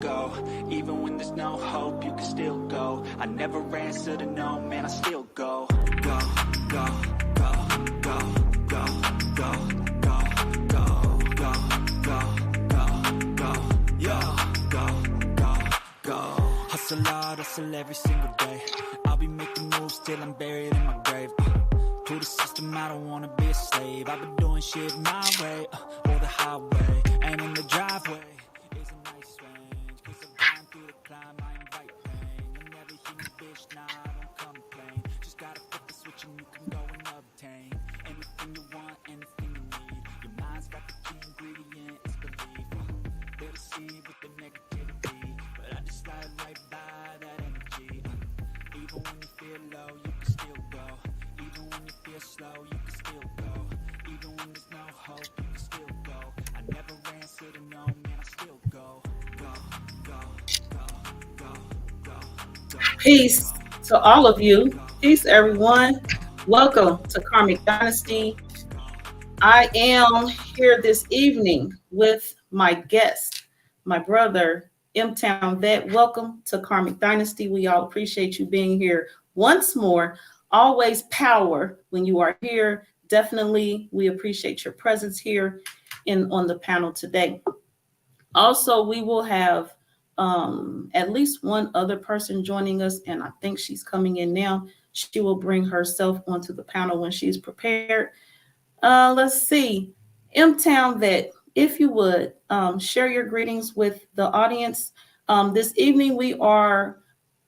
go. Even when there's no hope, you can still go. I never answer to no, man, I still go. Go, go, go, go, go, go, go, go, go, go, go, go, yo, go, go, go. Hustle hard, hustle every single day. I'll be making moves till I'm buried in my grave. To the system, I don't wanna be a slave. I've been doing shit my way, or the highway. And in the driveway is a nice range. Cause I'm going through the climb, I invite pain. You'll never hear me, bitch, nah, I don't complain. Just gotta flip the switch and you can go and obtain anything you want, anything you need. Your mind's got the key ingredient, it's belief. They'll deceive with the negativity, but I just slide right by that energy. Even when you feel low, you can still go. Even when you feel slow, you can still go. Even when there's no hope, you can still go. I never answer to no, man, I still go. Go, go, go, go, go, go. Peace to all of you. Peace, everyone. Welcome to Karmic Dynasty. I am here this evening with my guest, my brother, M-Town Vet. Welcome to Karmic Dynasty. We all appreciate you being here once more. Always power when you are here. Definitely, we appreciate your presence here on the panel today. Also, we will have at least one other person joining us, and I think she's coming in now. She will bring herself onto the panel when she's prepared. Let's see. M-Town Vet, if you would, share your greetings with the audience. This evening, we are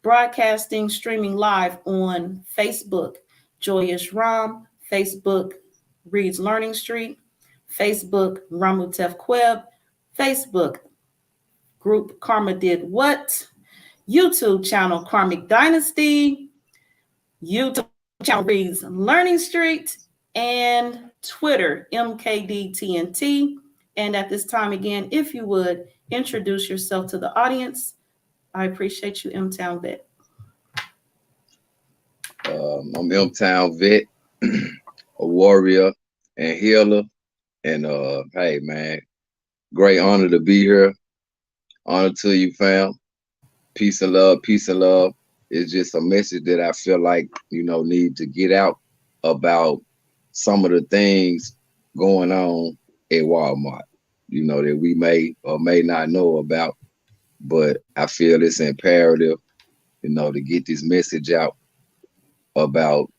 broadcasting, streaming live on Facebook, Joyous Ram, Facebook, Reads Learning Street, Facebook, Ramutef Queb, Facebook, group Karma Did What, YouTube channel Karmic Dynasty, YouTube channel Reads Learning Street, and Twitter, MKDTNT. And at this time, again, if you would introduce yourself to the audience, I appreciate you, M-Town Vet. I'm M-Town Vet, a warrior and healer. And hey, man, great honor to be here. Honor to you, fam. Peace and love, peace and love. It's just a message that I feel like, need to get out about some of the things going on at Walmart, that we may or may not know about. But I feel it's imperative, to get this message out about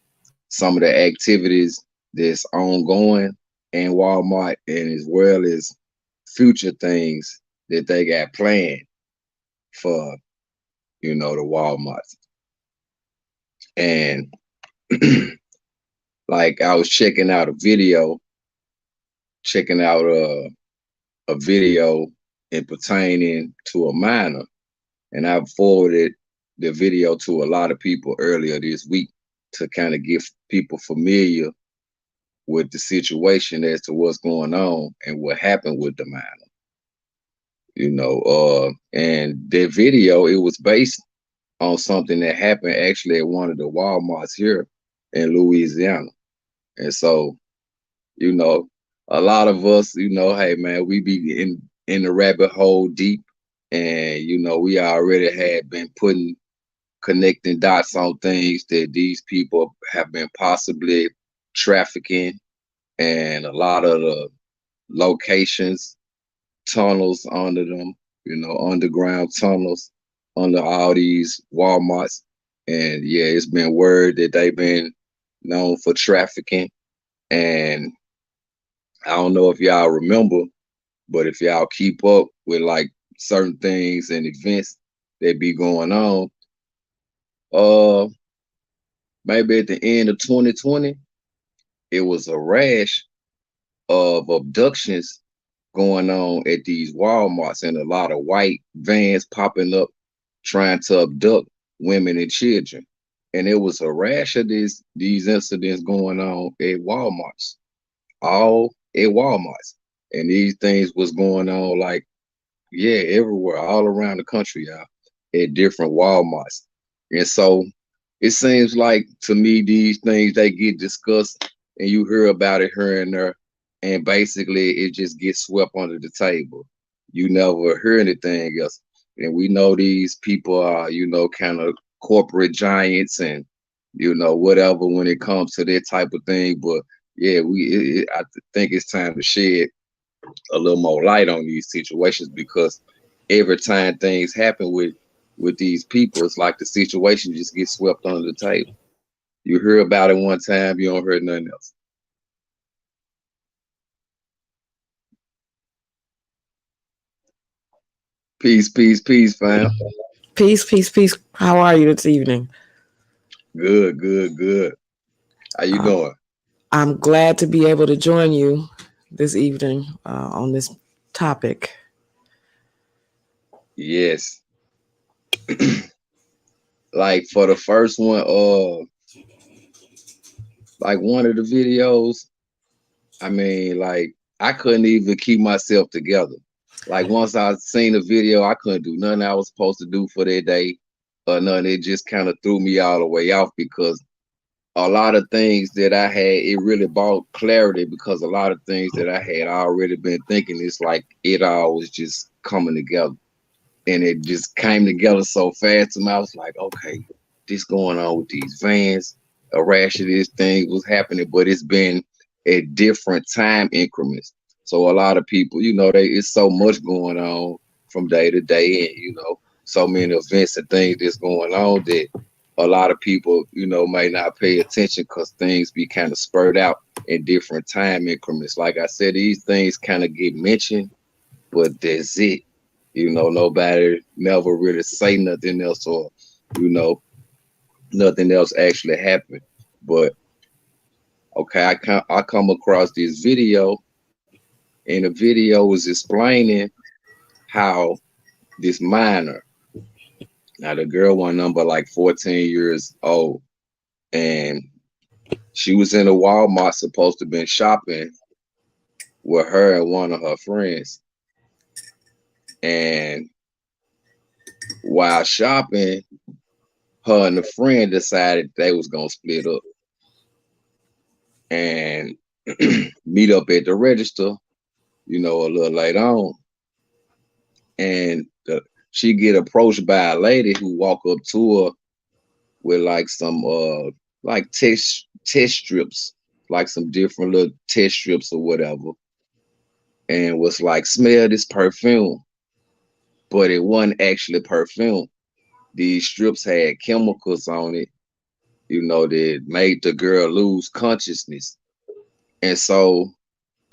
some of the activities that's ongoing in Walmart, and as well as future things that they got planned for, the Walmarts. And like I was checking out a video and pertaining to a minor, and I forwarded the video to a lot of people earlier this week to kind of get people familiar with the situation as to what's going on and what happened with the minor. And that video, it was based on something that happened actually at one of the Walmarts here in Louisiana. And so, a lot of us, hey man, we be in the rabbit hole deep, and we already had been connecting dots on things that these people have been possibly trafficking, and a lot of the locations, tunnels under them, underground tunnels under all these Walmarts. And yeah, it's been word that they've been known for trafficking. And I don't know if y'all remember, but if y'all keep up with like certain things and events that be going on, maybe at the end of 2020, it was a rash of abductions going on at these Walmarts, and a lot of white vans popping up trying to abduct women and children. And it was a rash of these incidents going on at Walmarts, all at Walmarts. And these things was going on like, yeah, everywhere, all around the country, y'all, at different Walmarts. And so it seems like, to me, these things, they get discussed and you hear about it here and there, and basically it just gets swept under the table. You never hear anything else. And we know these people are, kind of corporate giants and, whatever when it comes to that type of thing. But yeah, I think it's time to shed a little more light on these situations because every time things happen with these people, it's like the situation just gets swept under the table. You hear about it one time, you don't hear nothing else. Peace, peace, peace, fam. Peace, peace, peace. How are you this evening? Good, good, good. How you doing? I'm glad to be able to join you this evening on this topic. Yes. Like for the first one, like one of the videos, I mean, like I couldn't even keep myself together. Like once I seen the video, I couldn't do nothing I was supposed to do for that day or nothing. It just kind of threw me all the way off because a lot of things that I had, it really brought clarity because a lot of things that I had already been thinking, it's like it all was just coming together. And it just came together so fast to me. I was like, okay, this going on with these vans, a rash of this thing was happening, but it's been at different time increments. So a lot of people, it's so much going on from day to day, and so many events and things that's going on that a lot of people, may not pay attention because things be kind of spurred out in different time increments. Like I said, these things kind of get mentioned, but that's it. Nobody never really say nothing else or, you know, nothing else actually happened. But okay, I come across this video, and the video was explaining how this minor, now the girl one number like 14 years old, and she was in a Walmart supposed to been shopping with her and one of her friends. And while shopping, her and the friend decided they was gonna split up and meet up at the register, a little later on. And she get approached by a lady who walk up to her with like some like test strips, like some different little test strips or whatever, and was like, smell this perfume. But it wasn't actually perfume. These strips had chemicals on it, that made the girl lose consciousness. And so,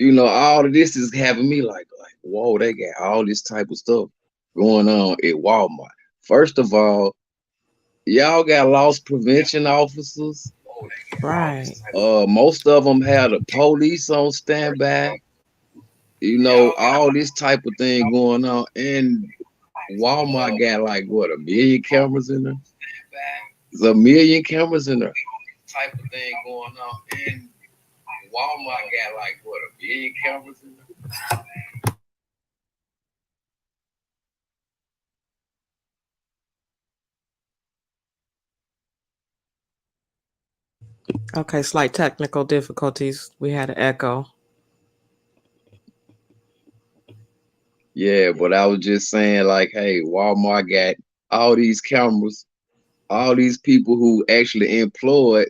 all of this is having me like, whoa, they got all this type of stuff going on at Walmart. First of all, y'all got loss prevention officers. Right. Most of them have the police on standby. All this type of thing going on. And Walmart got like what, 1,000,000 cameras in there? There's 1,000,000 cameras in there. Type of thing going on. And Walmart got like what, 1,000,000 cameras in there? Okay, slight technical difficulties. We had an echo. Yeah, but I was just saying, like, hey, Walmart got all these cameras, all these people who actually employed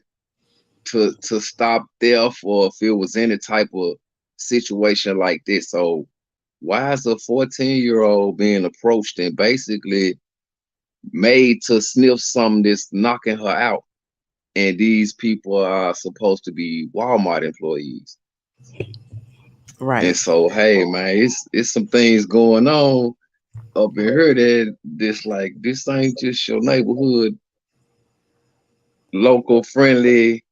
to stop theft or if it was any type of situation like this. So why is a 14-year-old being approached and basically made to sniff something that's knocking her out? And these people are supposed to be Walmart employees. Right. And so, hey, man, it's some things going on up in here that this ain't just your neighborhood, local friendly,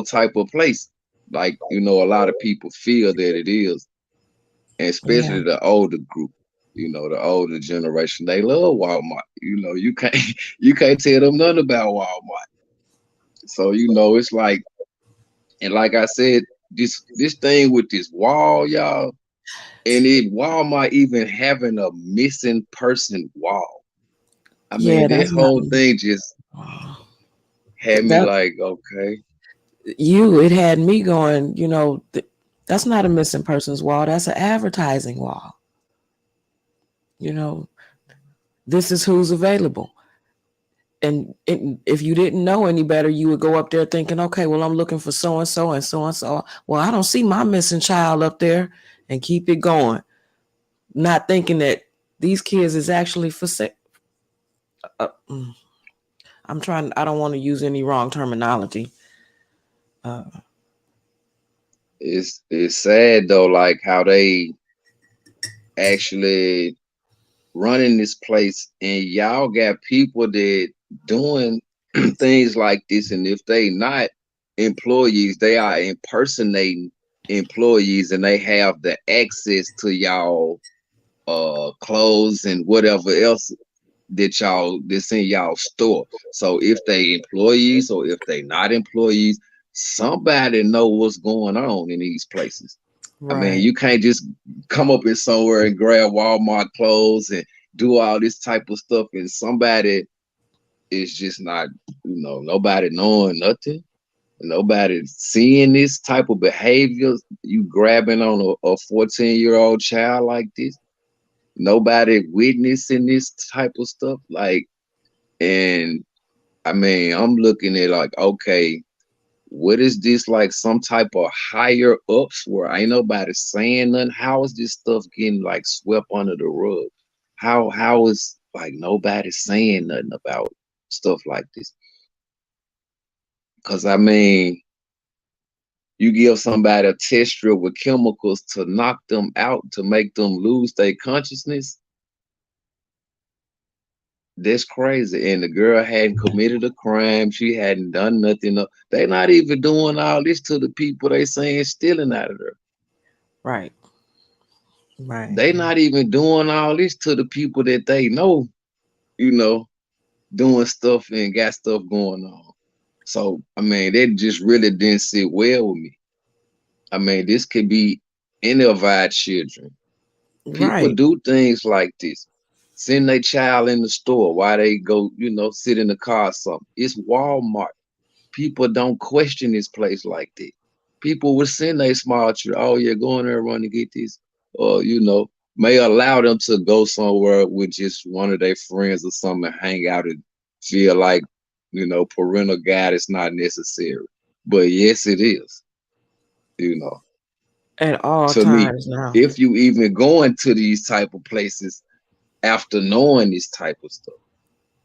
type of place. Like, a lot of people feel that it is, and especially the older group, the older generation, they love Walmart. You can't you can't tell them nothing about Walmart. So, it's like, and like I said, this thing with this wall, y'all, and it Walmart even having a missing person wall. I Yeah, mean, that that's not whole thing just had me that. like, okay. It had me going. That's not a missing persons wall. That's an advertising wall. this is who's available. And if you didn't know any better, you would go up there thinking, okay, well, I'm looking for so and so and so and so. Well, I don't see my missing child up there, and keep it going, not thinking that these kids is actually for sale. I don't want to use any wrong terminology. It's sad though, like how they actually running this place, and y'all got people that doing things like this, and if they not employees, they are impersonating employees, and they have the access to y'all clothes and whatever else that's in y'all store. So if they employees or if they not employees, somebody know what's going on in these places. I mean, Right. you can't just come up in somewhere and grab Walmart clothes and do all this type of stuff, and somebody is just not, nobody knowing nothing, nobody seeing this type of behavior. You grabbing on a 14-year-old child like this, nobody witnessing this type of stuff. Like, and I mean, I'm looking at like, okay, what is this, like some type of higher ups where ain't nobody saying nothing? How is this stuff getting like swept under the rug? How is like nobody saying nothing about stuff like this? Because I mean, you give somebody a test strip with chemicals to knock them out, to make them lose their consciousness. That's crazy. And the girl hadn't committed a crime. She hadn't done nothing. They not even doing all this to the people they saying stealing out of there. Right. Right. They not even doing all this to the people that they know, you know, doing stuff and got stuff going on. So, I mean, that just really didn't sit well with me. I mean, this could be any of our children. People Right. do things like this. Send their child in the store while they go, sit in the car or something. It's Walmart. People don't question this place like that. People would send their small children, oh yeah, go in there, run and get this. Or, may allow them to go somewhere with just one of their friends or something and hang out and feel like, parental guide is not necessary. But yes, it is, you know. At all To me, times now. if you even going to these type of places after knowing this type of stuff,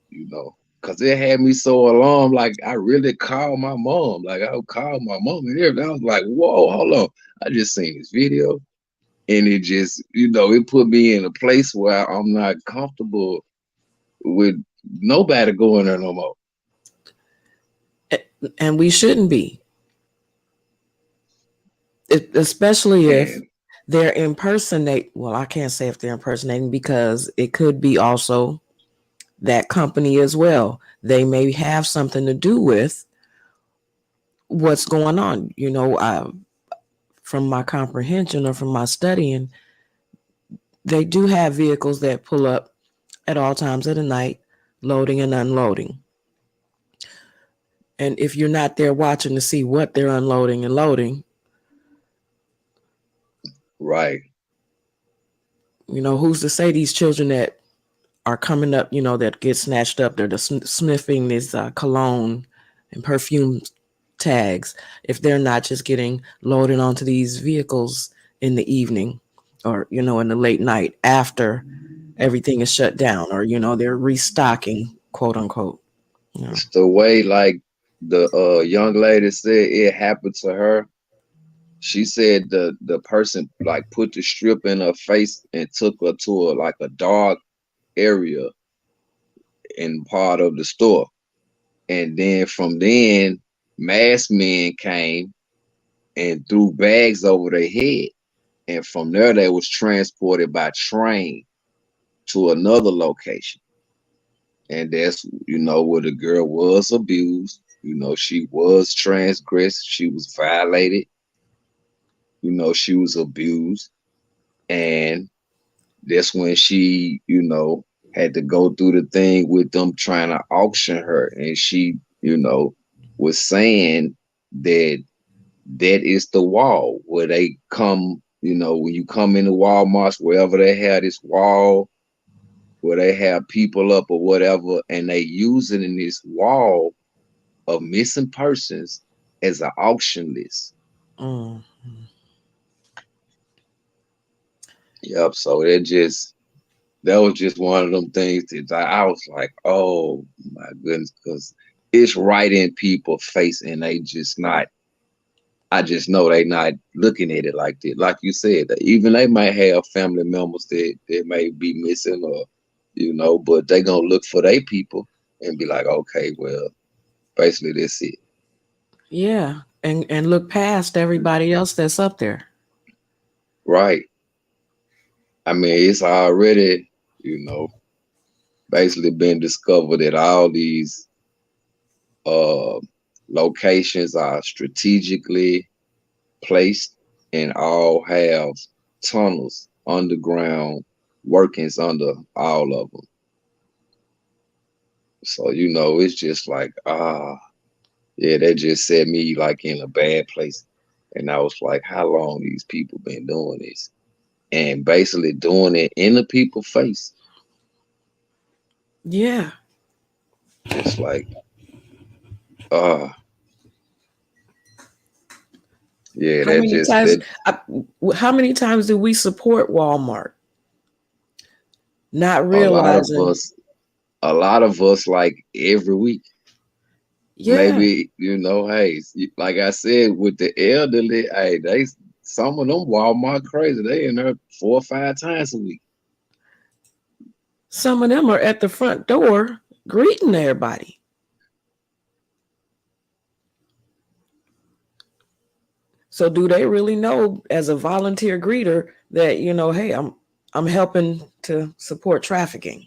because it had me so alarmed. Like, I really called my mom. Like, I would call my mom and everything. I was like, whoa, hold on. I just seen this video, and it just, it put me in a place where I'm not comfortable with nobody going there no more. And we shouldn't be. Especially if they're well, I can't say if they're impersonating, because it could be also that company as well. They may have something to do with what's going on. From my comprehension or from my studying, they do have vehicles that pull up at all times of the night, loading and unloading. And if you're not there watching to see what they're unloading and loading, right? Who's to say these children that are coming up, that get snatched up, they're just sniffing this cologne and perfume tags, if they're not just getting loaded onto these vehicles in the evening or, in the late night after everything is shut down, or, they're restocking, quote unquote. It's the way, like the young lady said it happened to her. She said the person like put the strip in her face and took her to a dark area in part of the store. And then from then, masked men came and threw bags over their head. And from there, they was transported by train to another location. And that's, where the girl was abused. She was transgressed. She was violated. She was abused. And that's when she, had to go through the thing with them trying to auction her. And she, was saying that is the wall where they come, when you come into Walmart, wherever they have this wall, where they have people up or whatever, and they use it in this wall of missing persons as an auction list. Mm. Yep. So that was just one of them things that I was like, oh my goodness, because it's right in people's face, and they just not. I just know they not looking at it like that. Like you said, even they might have family members that may be missing, or but they gonna look for their people and be like, okay, well, basically that's it. Yeah, and look past everybody else that's up there. Right. I mean, it's already, you know, basically been discovered that all these uh locations are strategically placed and all have tunnels, underground workings under all of them. So, it's just like, yeah, that just set me like in a bad place. And I was like, how long these people been doing this? And basically doing it in the people's face. Yeah. It's like, uh, yeah, How that many just times? that How many times do we support Walmart, not a lot of realizing? us, a lot of us like every week. Yeah, Maybe, hey, like I said, with the elderly, hey, some of them Walmart crazy. They in there 4 or 5 times a week. some of them are at the front door greeting everybody. So do they really know, as a volunteer greeter, that hey, I'm helping to support trafficking?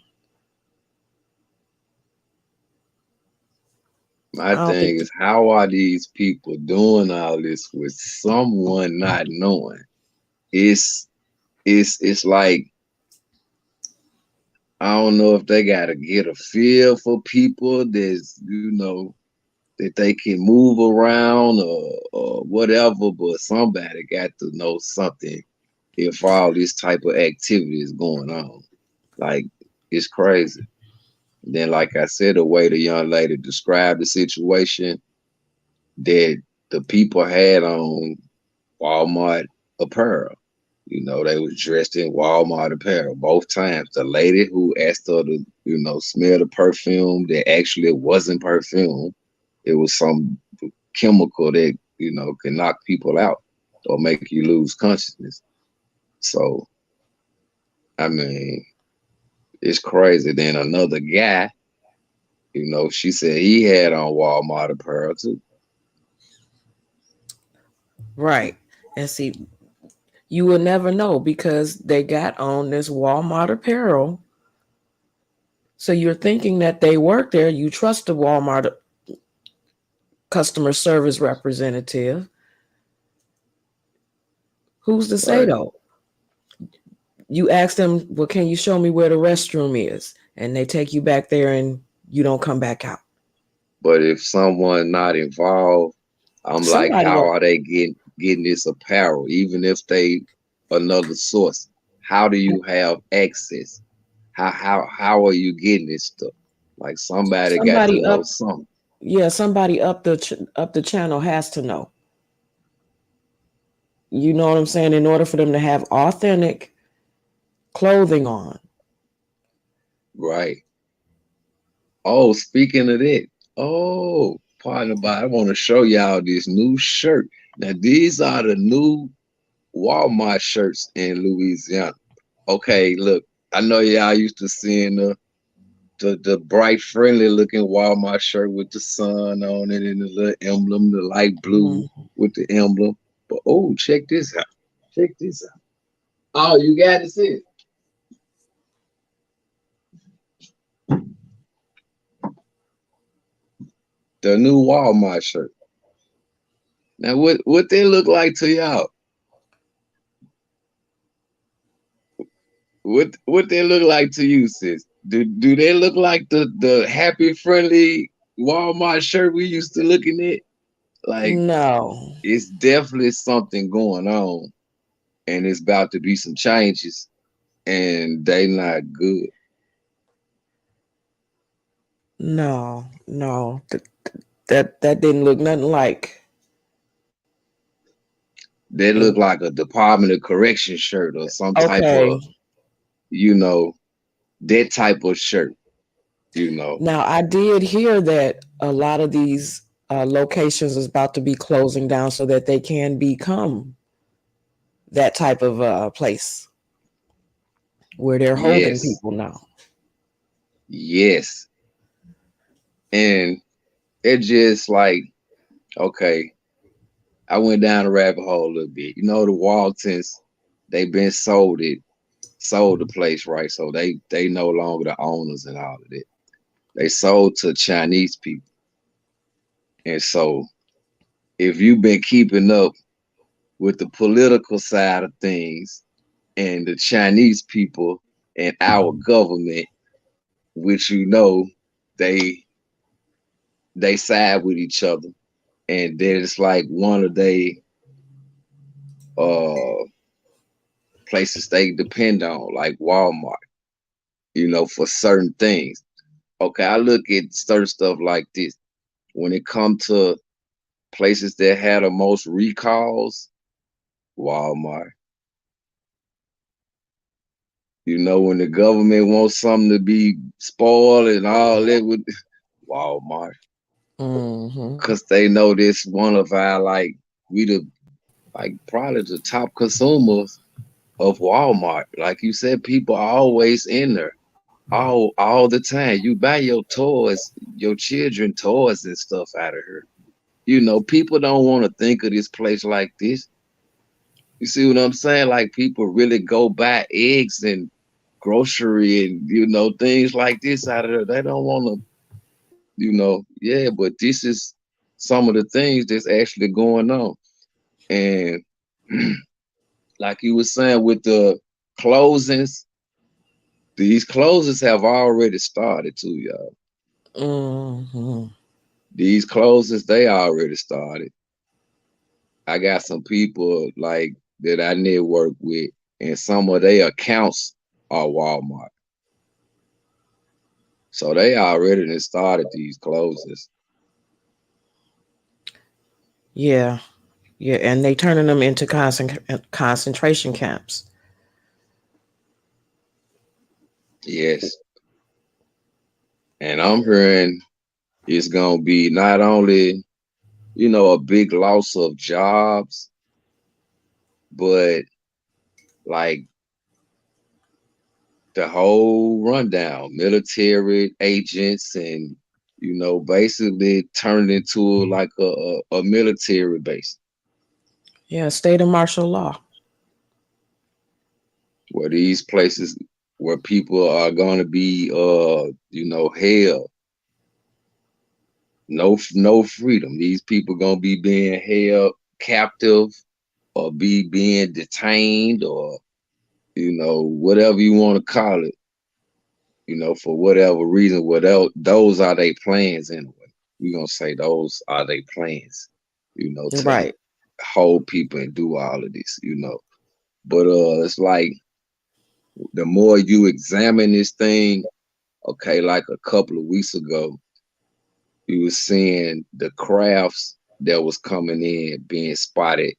My I don't thing think. is, how are these people doing all this with someone not knowing? It's it's like, I don't know if they gotta get a feel for people that they can move around, or whatever, but somebody got to know something if all this type of activity is going on. Like, it's crazy. Then, like I said, the way the young lady described the situation, that the people had on Walmart apparel. They was dressed in Walmart apparel both times. The lady who asked her to, smell the perfume, that actually wasn't perfume. It was some chemical that, can knock people out or make you lose consciousness. So, I mean, it's crazy. Then another guy, she said he had on Walmart apparel too. Right. And see, you will never know because they got on this Walmart apparel. So you're thinking that they work there. You trust the Walmart customer service representative. Who's to say Right. though? You ask them, well, can you show me where the restroom is? And they take you back there and you don't come back out. But if someone not involved, I'm like, Somebody how going, are they getting this apparel? Even if they another source, how do you have access? How are you getting this stuff? Like, somebody got to somebody know up, something. yeah, somebody up the channel has to know. You know what I'm saying? In order for them to have authentic clothing on. Right. Oh, speaking of that, partner, I want to show y'all this new shirt. Now, these are the new Walmart shirts in Louisiana. Okay, look, I know y'all used to seeing the bright, friendly looking Walmart shirt with the sun on it and the little emblem, the light blue Mm. with the emblem. But check this out. Check this out. Oh, you got to see it. The new Walmart shirt. Now, what they look like to y'all? What they look like to you, sis? Do they look like the happy, friendly Walmart shirt we used to looking at? Like, No. it's definitely something going on, and it's about to be some changes, and they not good. No, no, that didn't look nothing like. They It, look like a Department of Correction shirt or some type okay. of, you know, that type of shirt, you know. Now I did hear that a lot of these locations is about to be closing down so that they can become that type of place where they're holding Yes, people now. yes. And it just like, okay, I went down the rabbit hole a little bit. You know, the Waltons, they've been sold the place, right? So they no longer the owners and all of that. They sold to Chinese people. And so if you've been keeping up with the political side of things and the Chinese people and our government, which you know they they side with each other, and then it's like one of they uh places they depend on, like Walmart, you know, for certain things. Okay, I look at certain stuff like this. When it comes to places that had the most recalls, Walmart. You know, when the government wants something to be spoiled and all that with Walmart. Hmm. Cause they know this one of our we the probably the top consumers of Walmart. Like you said, people are always in there. All the time. You buy your toys, your children toys and stuff out of here. You know, people don't want to think of this place like this. You see what I'm saying? Like people really go buy eggs and grocery and things like this out of there. They don't want to, yeah, but this is some of the things that's actually going on. And like you were saying with the closings, these closings have already started too, y'all. Hmm. These closings, they already started. I got some people that I network with, and some of their accounts are Walmart. So they already done started these closings. Yeah, yeah, and they turning them into concentration camps. Yes. And I'm hearing it's gonna be not only, a big loss of jobs, but like the whole rundown, military agents and basically turned into like a military base Yeah, state of martial law. where these places where people are gonna be held, no freedom. These people gonna be being held captive or be being detained or whatever you want to call it, for whatever reason. Those are their plans anyway. We're gonna say those are their plans, to Right. hold people and do all of this, But it's like the more you examine this thing, okay, like a couple of weeks ago, you were seeing the crafts that was coming in being spotted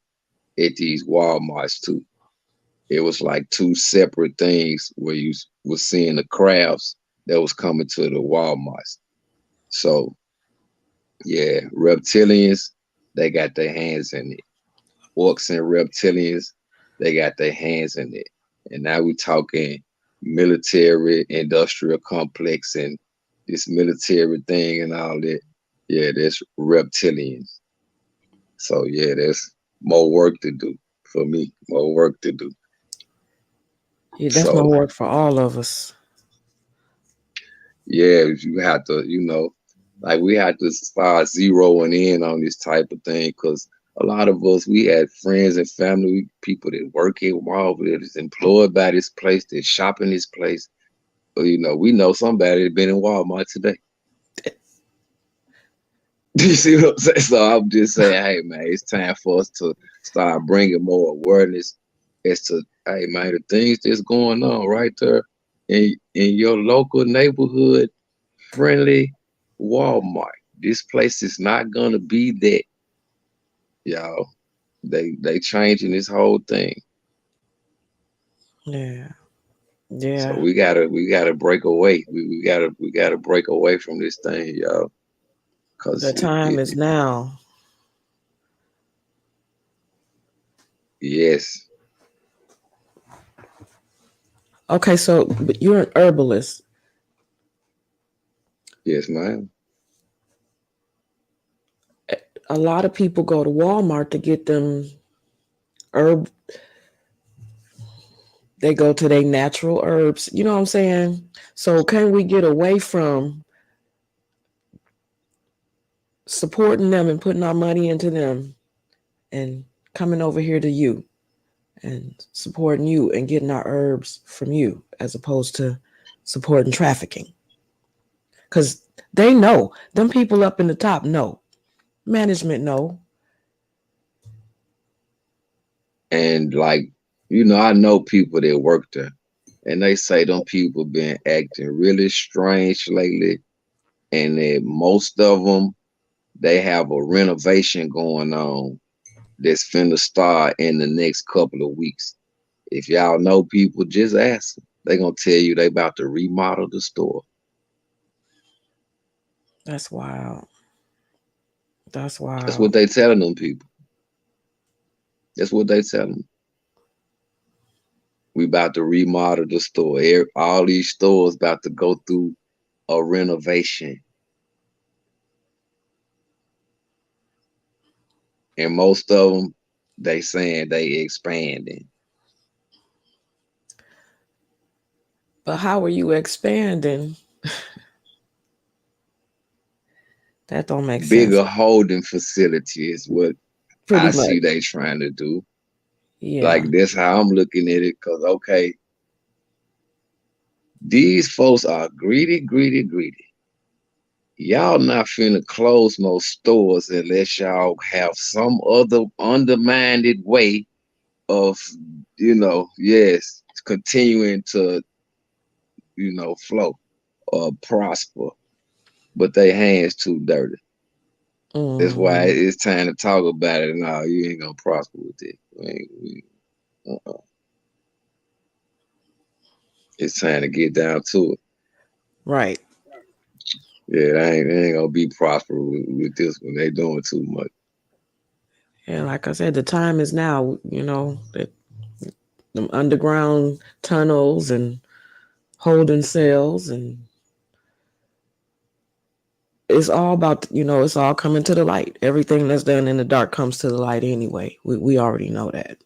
at these Walmarts too. It was like two separate things where you was seeing the crafts that was coming to the Walmarts. So yeah, reptilians, they got their hands in it. Orcs and reptilians, they got their hands in it. And now we talking military industrial complex and this military thing and all that. Yeah, that's reptilians. So yeah, there's more work to do for me. More work to do. Yeah, that's more So work for all of us. yeah, you have to, like we have to start zeroing in on this type of thing because a lot of us, we had friends and family, people that work at Walmart, that is employed by this place, that shop in this place. But, we know somebody that been in Walmart today. You see what I'm saying? So I'm just saying, hey man, it's time for us to start bringing more awareness as to, hey man, the things that's going on right there in your local neighborhood, friendly. Walmart. This place is not gonna be that, y'all. They changing this whole thing. Yeah. So Yeah. we gotta break away. We gotta break away from this thing, y'all. Cause The time is now. yes, Okay, so but you're an herbalist. yes, ma'am. A lot of people go to Walmart to get them herb. They go to their natural herbs. You know what I'm saying? So can we get away from supporting them and putting our money into them and coming over here to you and supporting you and getting our herbs from you as opposed to supporting trafficking? Because they know, them people up in the top know, management know. And like, I know people that work there, and they say them people been acting really strange lately, and that most of them they have a renovation going on that's finna start in the next couple of weeks. If y'all know people, just ask them. They gonna tell you they about to remodel the store. That's wild. That's That's what wild. they telling them people. That's what they telling them. We about to remodel the store. All these stores about to go through a renovation, and most of them they saying they expanding. But how are you expanding? That don't make sense. Bigger holding facility is what Pretty I much. see they trying to do. Yeah. Like that's how I'm looking at it. Cause okay, these folks are greedy, greedy, greedy. Y'all not finna close no stores unless y'all have some other undermined way of, yes, continuing to, flow or prosper. But they hands too dirty. That's why Mhm. it's time to talk about it. No, you ain't gonna prosper with it. Uh-uh. It's time to get down to it. Right. Yeah, they ain't gonna be prosper with this one. They doing too much. And like I said, the time is now, that them underground tunnels and holding cells, and it's all about, it's all coming to the light. Everything that's done in the dark comes to the light anyway. We already know that.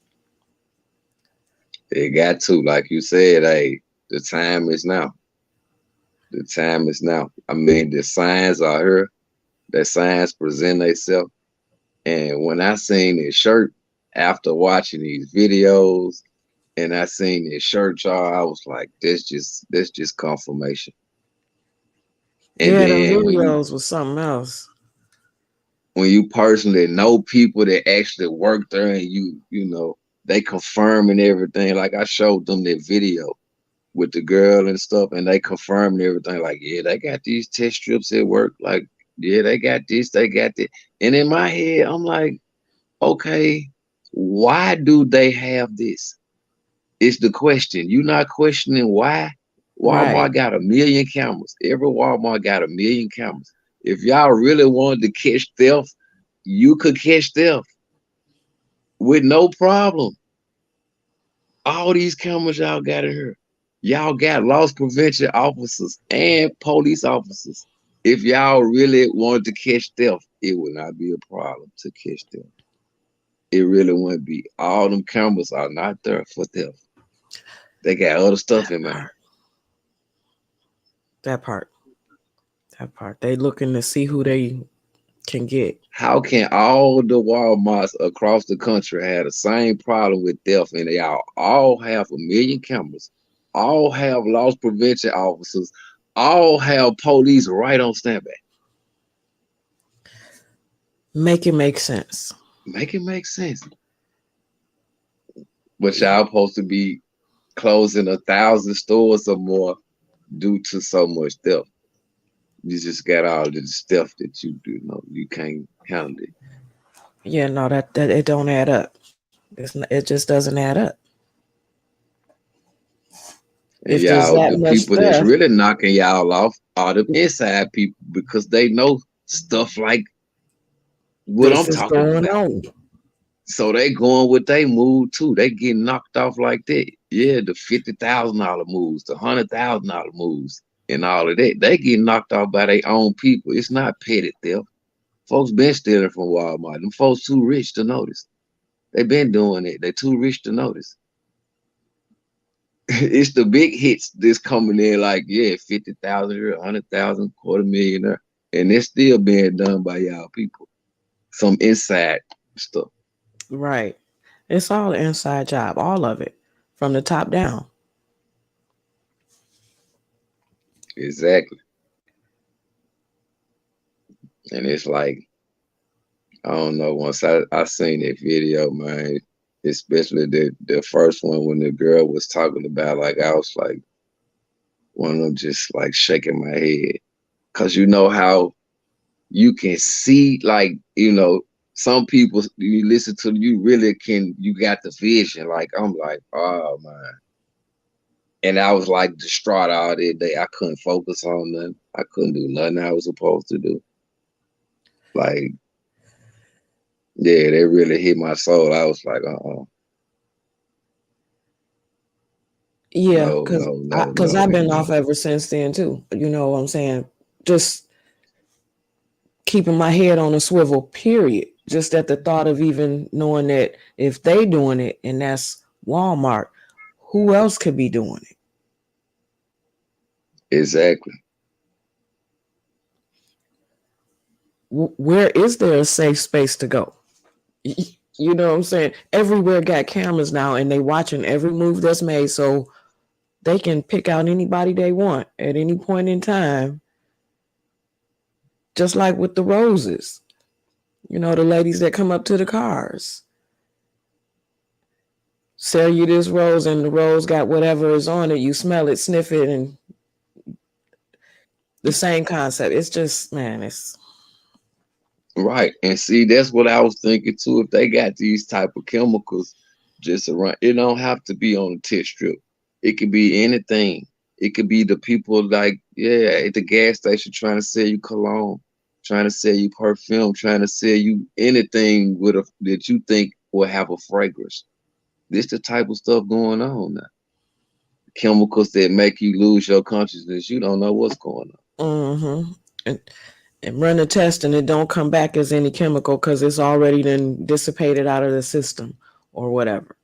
They got to, like you said, hey, the time is now. The time is now. I mean, the signs are here. The signs present themselves. And when I seen this shirt after watching these videos, and I seen this shirt, y'all, I was like, this just confirmation. And Yeah, them then when you videos was something else. when you personally know people that actually work there, and they confirming everything. Like I showed them that video with the girl and stuff, and they confirmed everything. Like, yeah, they got these test strips at work. Like, yeah, they got this, they got that. And in my head, I'm like, okay, why do they have this? It's the question. You're not questioning why. Right. Walmart got 1,000,000 cameras. Every Walmart got 1,000,000 cameras. If y'all really wanted to catch theft, you could catch theft with no problem. All these cameras y'all got in here. Y'all got loss prevention officers and police officers. If y'all really wanted to catch theft, it would not be a problem to catch theft. It really wouldn't be. All them cameras are not there for theft. They got other stuff That in mind. part. That part. That part. They looking to see who they can get. How can all the Walmarts across the country have the same problem with theft, and they all have 1,000,000 cameras, all have loss prevention officers, all have police right on standby? Make it make sense. Make it make sense. But y'all supposed to be closing 1,000 stores or more due to so much theft. You just got all the stuff that you do know you can't handle it. Yeah, no, that it don't add up. It just doesn't add up. And If there's y'all, that the much people that's stuff, really knocking y'all off are the inside people because they know stuff like what I'm this is talking going about. on. So they going with they mood too. They getting knocked off like that. Yeah, the $50,000 moves, the $100,000 moves, and all of that. They get knocked off by their own people. It's not petty theft. Folks been stealing from Walmart. Them folks too rich to notice. They been doing it. They too rich to notice. It's the big hits that's coming in like, yeah, 50,000 or 100,000, $250,000, and it's still being done by y'all people. Some inside stuff. Right. It's all an inside job, all of it, from the top down. Exactly. And it's like, I don't know, once I seen that video, man, especially the first one when the girl was talking about, like, I was like, one of them just like shaking my head. Cause you know how you can see, like, some people you listen to, you really can, you got the vision. Like, I'm like, oh man. And I was like distraught all that day. I couldn't focus on nothing. I couldn't do nothing I was supposed to do. Like, yeah, they really hit my soul. I was like, Yeah, no, no, no, because no, I've been and off no. ever since then too. You know what I'm saying? Just keeping my head on a swivel, period. Just at the thought of even knowing that if they doing it and that's Walmart, who else could be doing it? Exactly. Where is there a safe space to go? You know what I'm saying? Everywhere got cameras now and they watching every move that's made so they can pick out anybody they want at any point in time. Just like with the roses. You know, the ladies that come up to the cars. Sell you this rose and the rose got whatever is on it. You smell it, sniff it, and the same concept. It's just, man, it's Right. And see, that's what I was thinking too. If they got these type of chemicals just around, it don't have to be on a test strip. It could be anything. It could be the people like, yeah, at the gas station trying to sell you cologne, trying to sell you perfume, trying to sell you anything with a that you think will have a fragrance. This the type of stuff going on now. Chemicals that make you lose your consciousness. You don't know what's going mm-hmm. And run a test and it don't come back as any chemical because it's already been dissipated out of the system or whatever.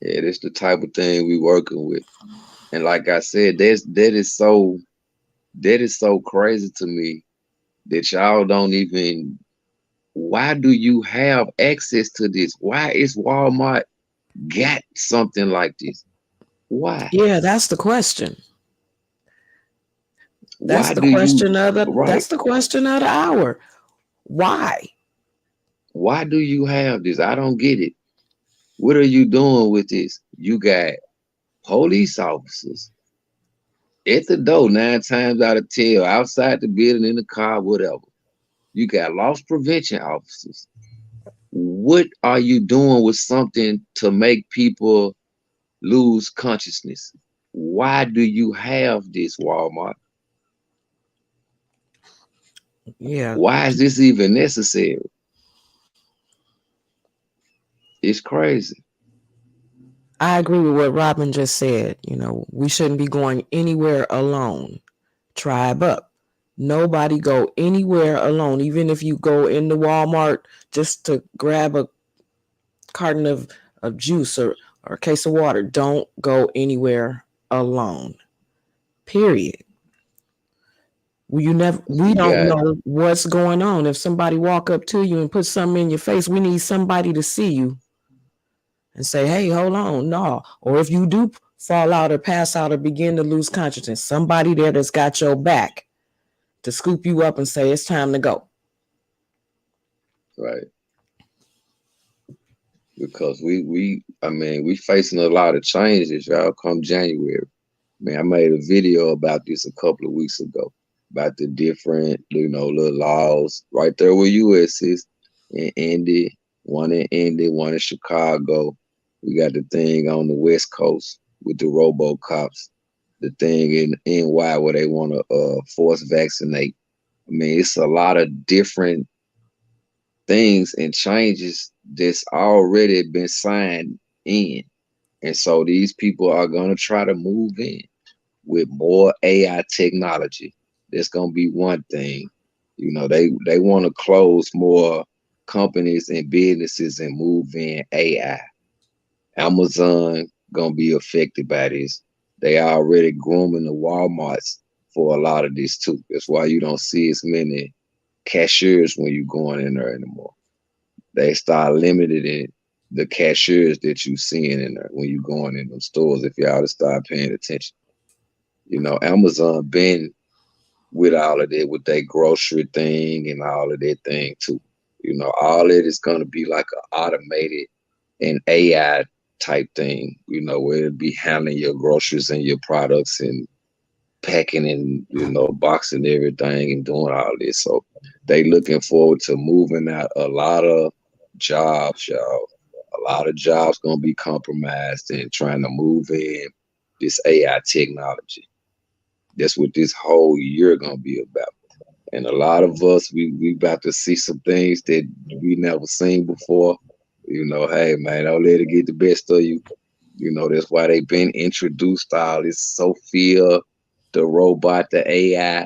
on. Yeah, this the type of thing we working with. And like I said, that is so crazy to me that y'all don't even. Why do you have access to this? Why is Walmart got something like this? Why? Yeah, that's the question. Why do you right? That's the question of the hour. Why? Why do you have this? I don't get it. What are you doing with this? You got police officers at the door 9 times out of 10, outside the building, in the car, whatever. You got loss prevention officers. What are you doing with something to make people lose consciousness? Why do you have this, Walmart? Yeah, Why is this even necessary? It's crazy. I agree with what Robin just said. You know, we shouldn't be going anywhere alone. Tribe up. Nobody go anywhere alone. Even if you go into Walmart just to grab a carton of juice or a case of water, don't go anywhere alone. Period. We You don't got know what's going on. If somebody walk up to you and put something in your face, we need somebody to see you and say, hey, hold on, no. Or if you do fall out or pass out or begin to lose consciousness, somebody there that's got your back to scoop you up and say, it's time to go. right. because we facing a lot of changes, y'all, come January. Man, I made a video about this a couple of weeks ago about the different, little laws right there where US is in Indy, one in Chicago. We got the thing on the West Coast with the RoboCops, the thing in NY where they want to force vaccinate. I mean, it's a lot of different things and changes that's already been signed in. And so these people are going to try to move in with more AI technology. That's gonna be one thing. They want to close more companies and businesses and move in AI. Amazon gonna be affected by this. They already grooming the Walmarts for a lot of this too. That's why you don't see as many cashiers when you going in there anymore. They start limiting the cashiers that you seeing in there when you going in them stores if y'all to start paying attention. Amazon been with all of that, with their grocery thing and all of that thing too. All it is gonna be like an automated and AI type thing, where it'll be handling your groceries and your products and packing and, boxing everything and doing all this. So they looking forward to moving out a lot of jobs, y'all. A lot of jobs gonna be compromised and trying to move in this AI technology. That's what this whole year gonna be about. And a lot of us, we about to see some things that we never seen before. Hey man, don't let it get the best of you. That's why they've been introduced all this Sophia, the robot, the AI,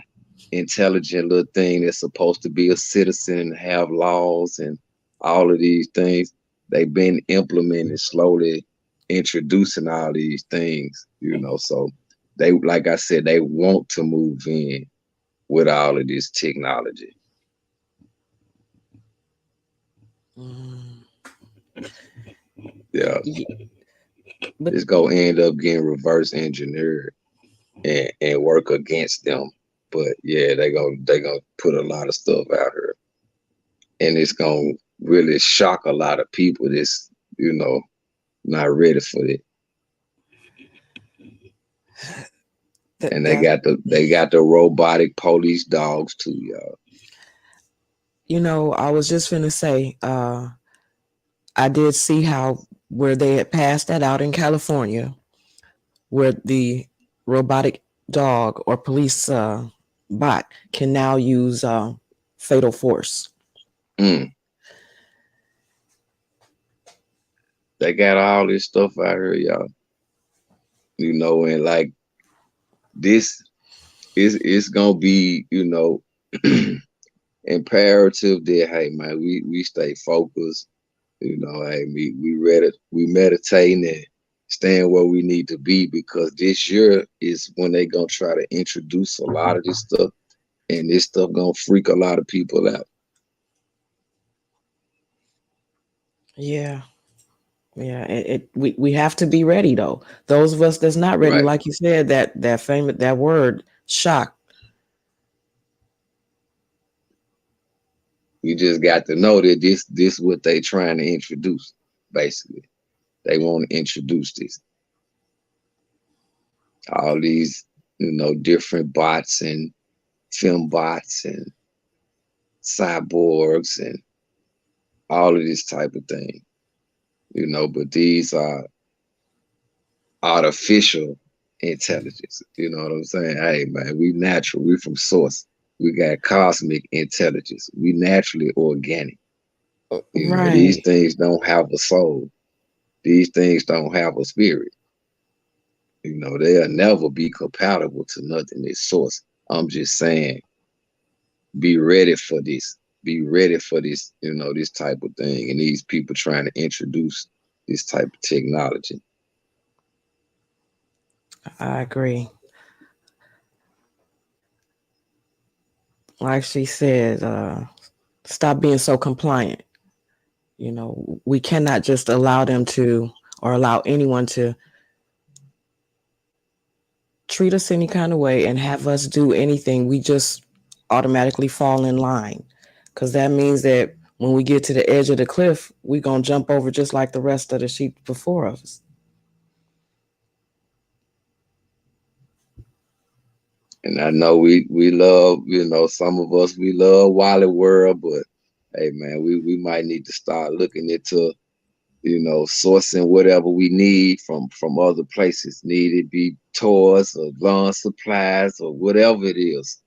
intelligent little thing that's supposed to be a citizen and have laws and all of these things. They've been implementing slowly, introducing all these things, so they, like I said, they want to move in with all of this technology. Yeah. But it's gonna end up getting reverse engineered and work against them. But yeah, they gonna put a lot of stuff out here. And it's gonna really shock a lot of people that's, not ready for it. And they got the robotic police dogs too, y'all. I was just finna say, I did see where they had passed that out in California, where the robotic dog or police bot can now use fatal force. Mm. They got all this stuff out here, y'all. And like this it's gonna be, imperative that, hey man, we stay focused. Hey, we meditating and staying where we need to be, because this year is when they gonna try to introduce a lot of this stuff, and this stuff gonna freak a lot of people out. Yeah. We have to be ready though. Those of us that's not ready, Right. like you said, that famous that word shock. You just got to know that this what they trying to introduce. Basically, they want to introduce this, all these, different bots and film bots and cyborgs and all of this type of thing. But these are artificial intelligence. You know what I'm saying? Hey man, we natural. We from source. We got cosmic intelligence. We naturally organic. These Right. things don't have a soul. These things don't have a spirit. They'll never be compatible to nothing that's source. I'm just saying, be ready for this. Be ready for this, this type of thing. And these people trying to introduce this type of technology. I agree. Like she said, stop being so compliant. We cannot just allow them to, or allow anyone to treat us any kind of way and have us do anything. We just automatically fall in line, because that means that when we get to the edge of the cliff, we're going to jump over just like the rest of the sheep before us. And I know we love, some of us, we love Wally World, but hey man, we might need to start looking into, sourcing whatever we need from other places. Need it be toys or lawn supplies or whatever it is,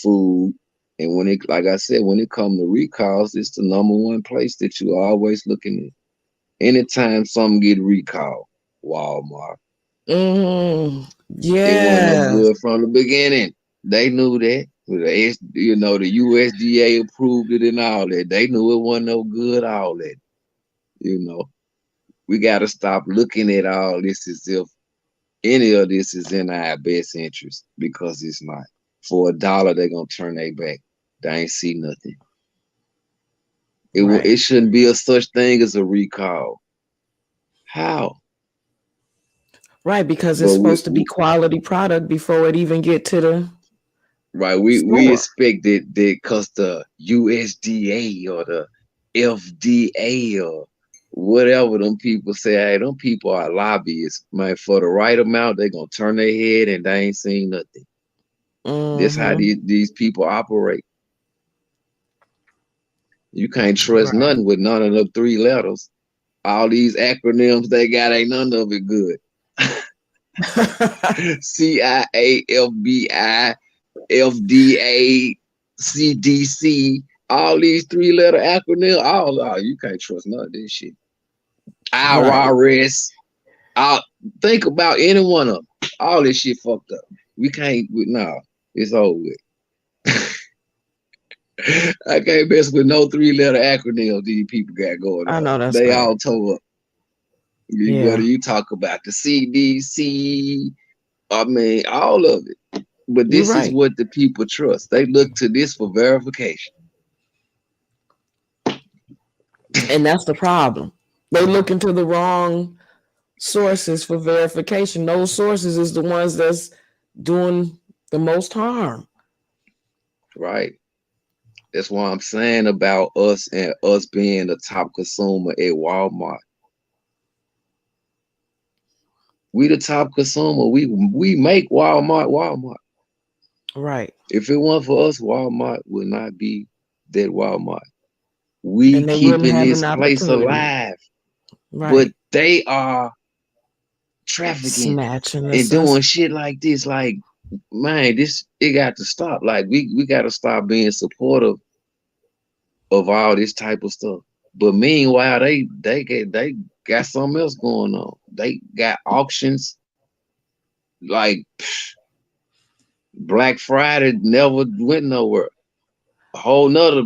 food. And when it, like I said, when it comes to recalls, it's the number one place that you're always looking at. Anytime something get recalled, Walmart. Yeah. It wasn't no good from the beginning. They knew that. The USDA approved it and all that. They knew it wasn't no good, all that. We got to stop looking at all this as if any of this is in our best interest, because it's not. For $1, they're going to turn their back. They ain't see nothing. It shouldn't be a such thing as a recall. How? Right, because it's supposed to be quality product before it even get to the we expect that because the USDA or the FDA or whatever them people say, hey, them people are lobbyists, man. For the right amount, they're gonna turn their head and they ain't seen nothing. That's how these people operate. You can't trust nothing with none of the 3 letters. All these acronyms they got, ain't none of it good. CIA, FBI, FDA, CDC, all these 3-letter acronyms, you can't trust none of this shit. IRS, think about any one of them. All this shit fucked up. We can't, it's over with. I can't mess with no 3-letter acronyms these people got going on. I know that's they right. all tore up. Whether you talk about the CDC, all of it. But this is what the people trust. They look to this for verification. And that's the problem. They look into the wrong sources for verification. Those sources is the ones that's doing the most harm. Right. That's what I'm saying about us and us being the top consumer at Walmart. We the top consumer. We make Walmart. Right. If it weren't for us, Walmart would not be that Walmart. We keeping this place alive. Right. But they are trafficking, snatching and doing shit like this. Like, man, it got to stop. Like, we got to stop being supportive of all this type of stuff. But meanwhile, they got something else going on. They got auctions. Like, Black Friday never went nowhere. A whole nother,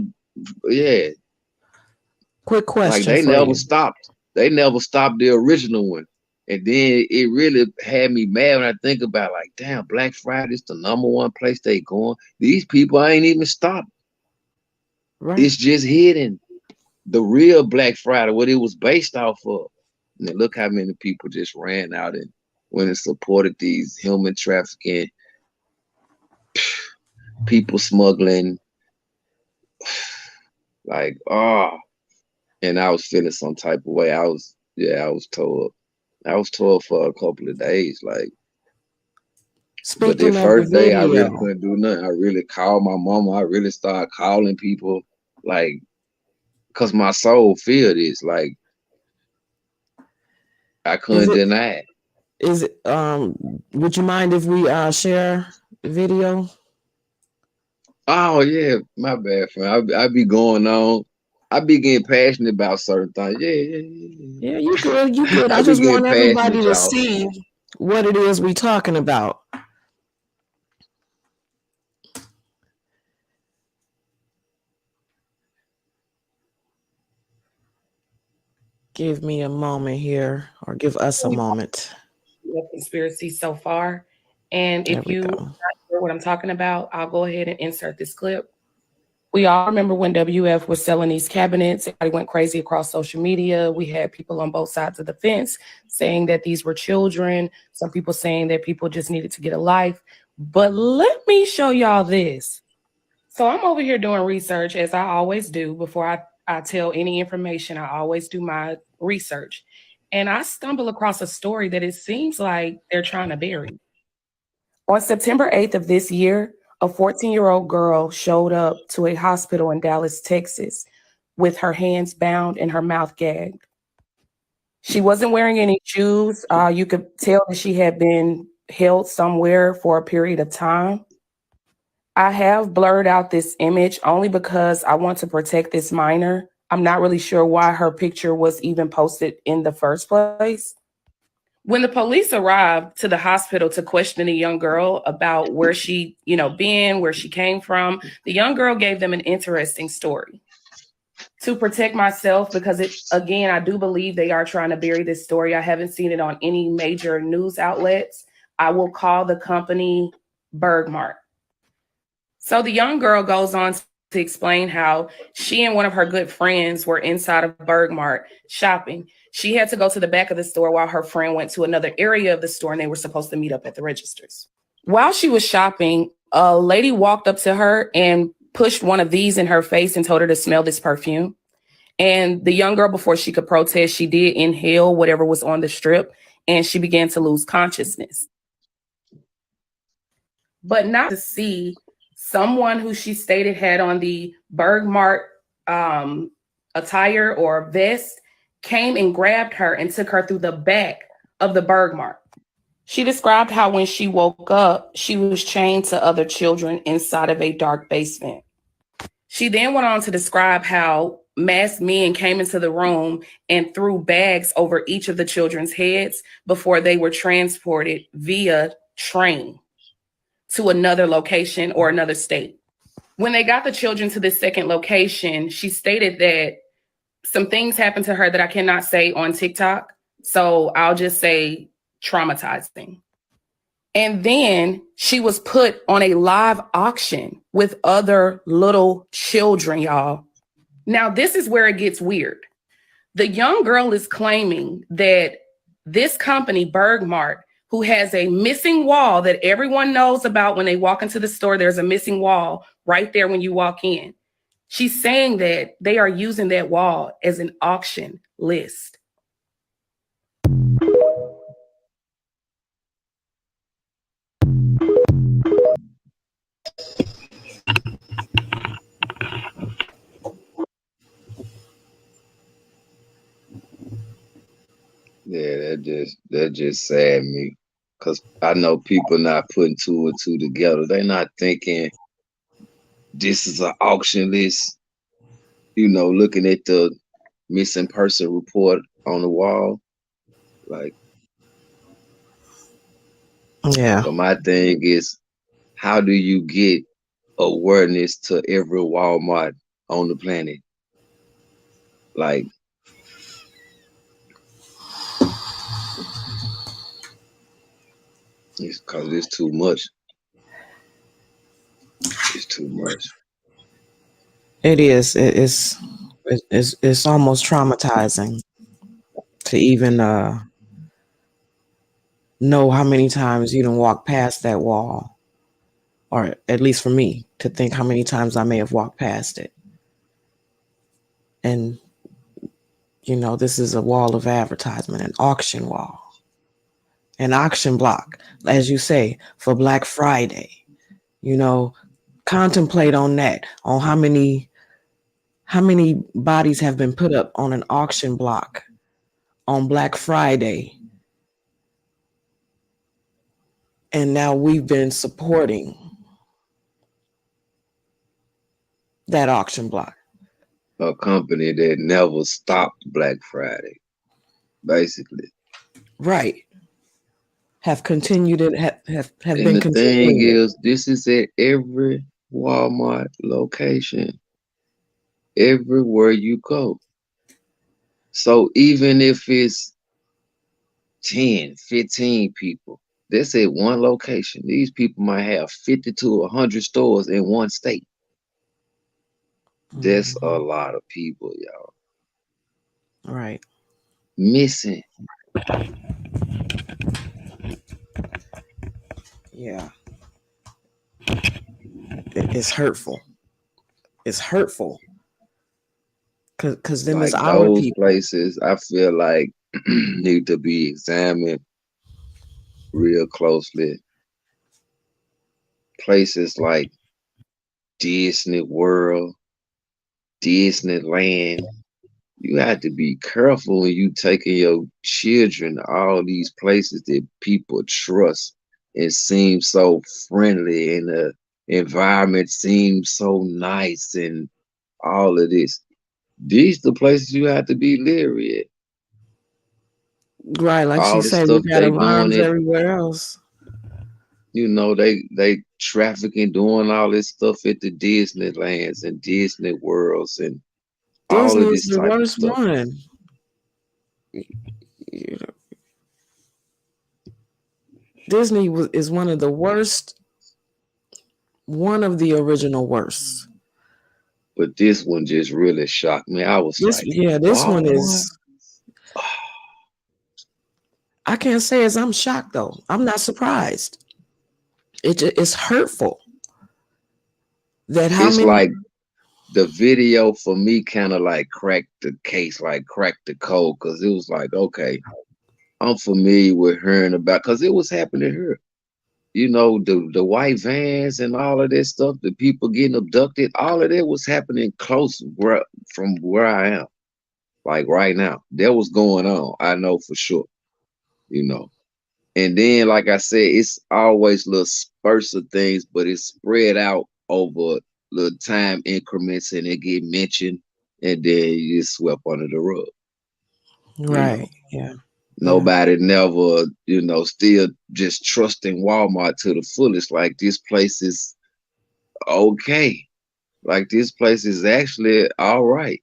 Quick question. Like, they never stopped. They never stopped the original one. And then it really had me mad when I think about, like, damn, Black Friday is the #1 place they going. These people ain't even stopped. Right. It's just hidden. The real Black Friday, what it was based off of. And then look how many people just ran out and went and supported these human trafficking, people smuggling. Like, and I was feeling some type of way. I was tore up. I was tore up for a couple of days. Like, but the first day, I really couldn't do nothing. I really called my mama. I really started calling people, like, because my soul feel this. Like, I couldn't deny it. Is it, would you mind if we share the video? Oh, yeah, my bad, friend. I be going on. I be getting passionate about certain things. Yeah, you good. I just want everybody to see what it is we talking about. Give me a moment here, or give us a moment. Conspiracy so far. And if you not sure what I'm talking about, I'll go ahead and insert this clip. We all remember when WF was selling these cabinets. Everybody went crazy across social media. We had people on both sides of the fence saying that these were children. Some people saying that people just needed to get a life. But let me show y'all this. So I'm over here doing research, as I always do. Before I tell any information, I always do my research. And I stumble across a story that it seems like they're trying to bury. On September 8th of this year, a 14-year-old girl showed up to a hospital in Dallas, Texas, with her hands bound and her mouth gagged. She wasn't wearing any shoes. You could tell that she had been held somewhere for a period of time. I have blurred out this image only because I want to protect this minor. I'm not really sure why her picture was even posted in the first place. When the police arrived to the hospital to question the young girl about where she, been, where she came from, the young girl gave them an interesting story. To protect myself, because again, I do believe they are trying to bury this story. I haven't seen it on any major news outlets. I will call the company Bergmart. So the young girl goes on to explain how she and one of her good friends were inside of Bergmart shopping. She had to go to the back of the store while her friend went to another area of the store, and they were supposed to meet up at the registers. While she was shopping, a lady walked up to her and pushed one of these in her face and told her to smell this perfume. And the young girl, before she could protest, she did inhale whatever was on the strip, and she began to lose consciousness. But not to see someone who she stated had on the Bergmart attire or vest came and grabbed her and took her through the back of the Bergmart. She described how when she woke up, she was chained to other children inside of a dark basement. She then went on to describe how masked men came into the room and threw bags over each of the children's heads before they were transported via train to another location or another state. When they got the children to this second location, she stated that some things happened to her that I cannot say on TikTok. So I'll just say traumatizing. And then she was put on a live auction with other little children, y'all. Now, this is where it gets weird. The young girl is claiming that this company, Bergmart, who has a missing wall that everyone knows about when they walk into the store, there's a missing wall right there when you walk in. She's saying that they are using that wall as an auction list. Yeah, that just sad me, because I know people not putting two and two together. They're not thinking this is an auction list. Looking at the missing person report on the wall, like. Yeah. So my thing is, how do you get awareness to every Walmart on the planet? Like, it's because it's too much. It's too much. It is. It's almost traumatizing to even know how many times you done walk past that wall, or at least for me, to think how many times I may have walked past it. And this is a wall of advertisement, an auction wall, an auction block, as you say, for Black Friday. Contemplate on that, on how many bodies have been put up on an auction block on Black Friday. And now we've been supporting that auction block. A company that never stopped Black Friday, basically. Right. Have continued it, have and been the continuing. Thing is, this is at every Walmart location, everywhere you go. So even if it's 10, 15 people, that's at one location. These people might have 50 to 100 stores in one state. That's a lot of people, y'all. Right. Missing. Yeah. It's hurtful. It's hurtful. Cause them is Like our those people. places, I feel like need to be examined real closely. Places like Disney World, Disneyland. You have to be careful when you taking your children to all these places that people trust and seem so friendly and the environment seems so nice and all of this. These the places you have to be leery at. Right, like she All the said, we stuff got they doing alarms it, everywhere else. you know, they trafficking, doing all this stuff at the Disneylands and Disney Worlds and all Disney of is this the type of worst stuff. one. Disney is one of the worst, one of the original worst. But this one just really shocked me. I was like, This one Walmart? is. I can't say as I'm shocked though. I'm not surprised. It's hurtful. That how It's many? like the video for me kind of like cracked the case, like cracked the code, because it was like, okay, I'm familiar with hearing about, because it was happening here. You know, the white vans and all of that stuff, the people getting abducted, all of that was happening close from where I am. Like right now, that was going on. I know for sure, you know. And then, like I said, it's always little spurts of things, but it's spread out over little time increments and it get mentioned and then you get swept under the rug. You Right. know, Yeah. nobody never, you know, still just trusting Walmart to the fullest. Like this place is okay. Like this place is actually all right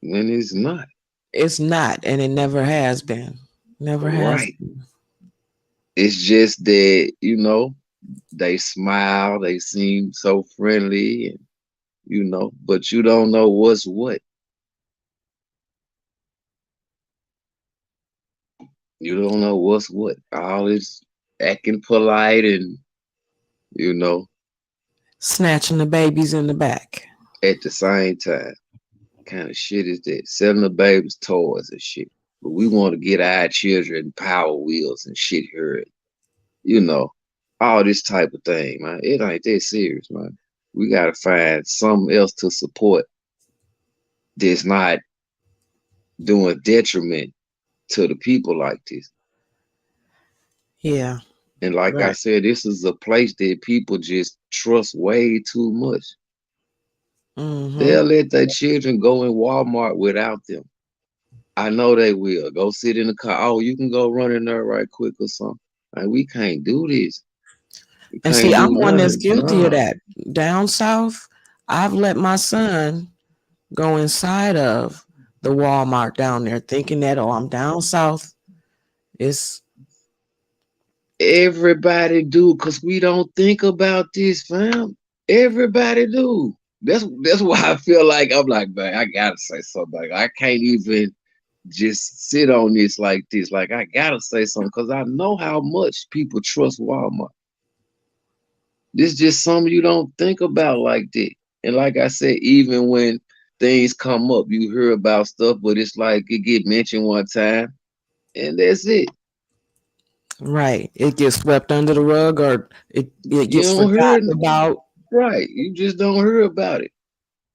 when it's not. It's not, and it never has been. Never has Right. been. It's just that, you know, they smile, they seem so friendly, and you know, but you don't know what's what. You don't know what's what. All this acting polite and, you know, Snatching the babies in the back. at the same time. Kind of shit is that? Selling the babies toys and shit. But we want to get our children power wheels and shit here. You know, all this type of thing, man. It ain't that serious, man. We gotta find something else to support that's not doing detriment to the people like this. Yeah. And like I Right. said, this is a place that people just trust way too much. Mm-hmm. They'll let their children go in Walmart without them. I know they will. Go sit in the car. Oh, you can go run in there right quick or something. Like, we can't do this. We And see, can't I'm do one that's nothing. guilty of Nah. that. Down south, I've let my son go inside of the Walmart down there thinking that, oh, I'm down south. It's Everybody do, cause we don't think about this, fam. Everybody do. That's why I feel like I'm like, man, I gotta say something. Like, I can't even just sit on this like this. Like, I gotta say something because I know how much people trust Walmart. This just something you don't think about like that. And like I said, even when things come up, you hear about stuff, but it's like it get mentioned one time and that's it. right. It gets swept under the rug or it You gets don't hear it, forgotten about. right. You just don't hear about it.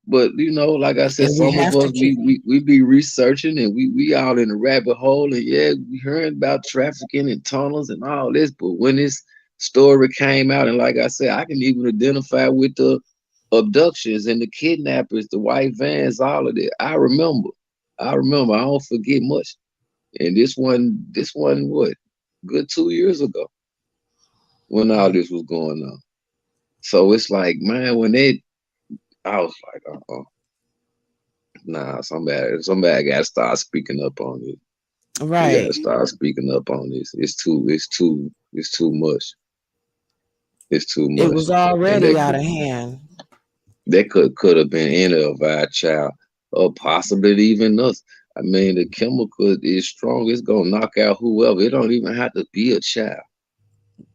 But you know, like I said, And we some of have to us keep. we be researching and we all in the rabbit hole and yeah, we hearing about trafficking and tunnels and all this. But when this story came out, and like I said, I can even identify with the abductions and the kidnappers, the white vans, all of that. I remember. I remember. I don't forget much. And this one, what? Good 2 years ago when all this was going on. So it's like, man, I was like, nah, somebody got to start speaking up on it. We got Right. to start speaking up on this. It's too much. It's too It much, was and already out of hand. that could have been any of our child, or possibly even us. I mean, the chemical is strong. It's gonna knock out whoever. It don't even have to be a child.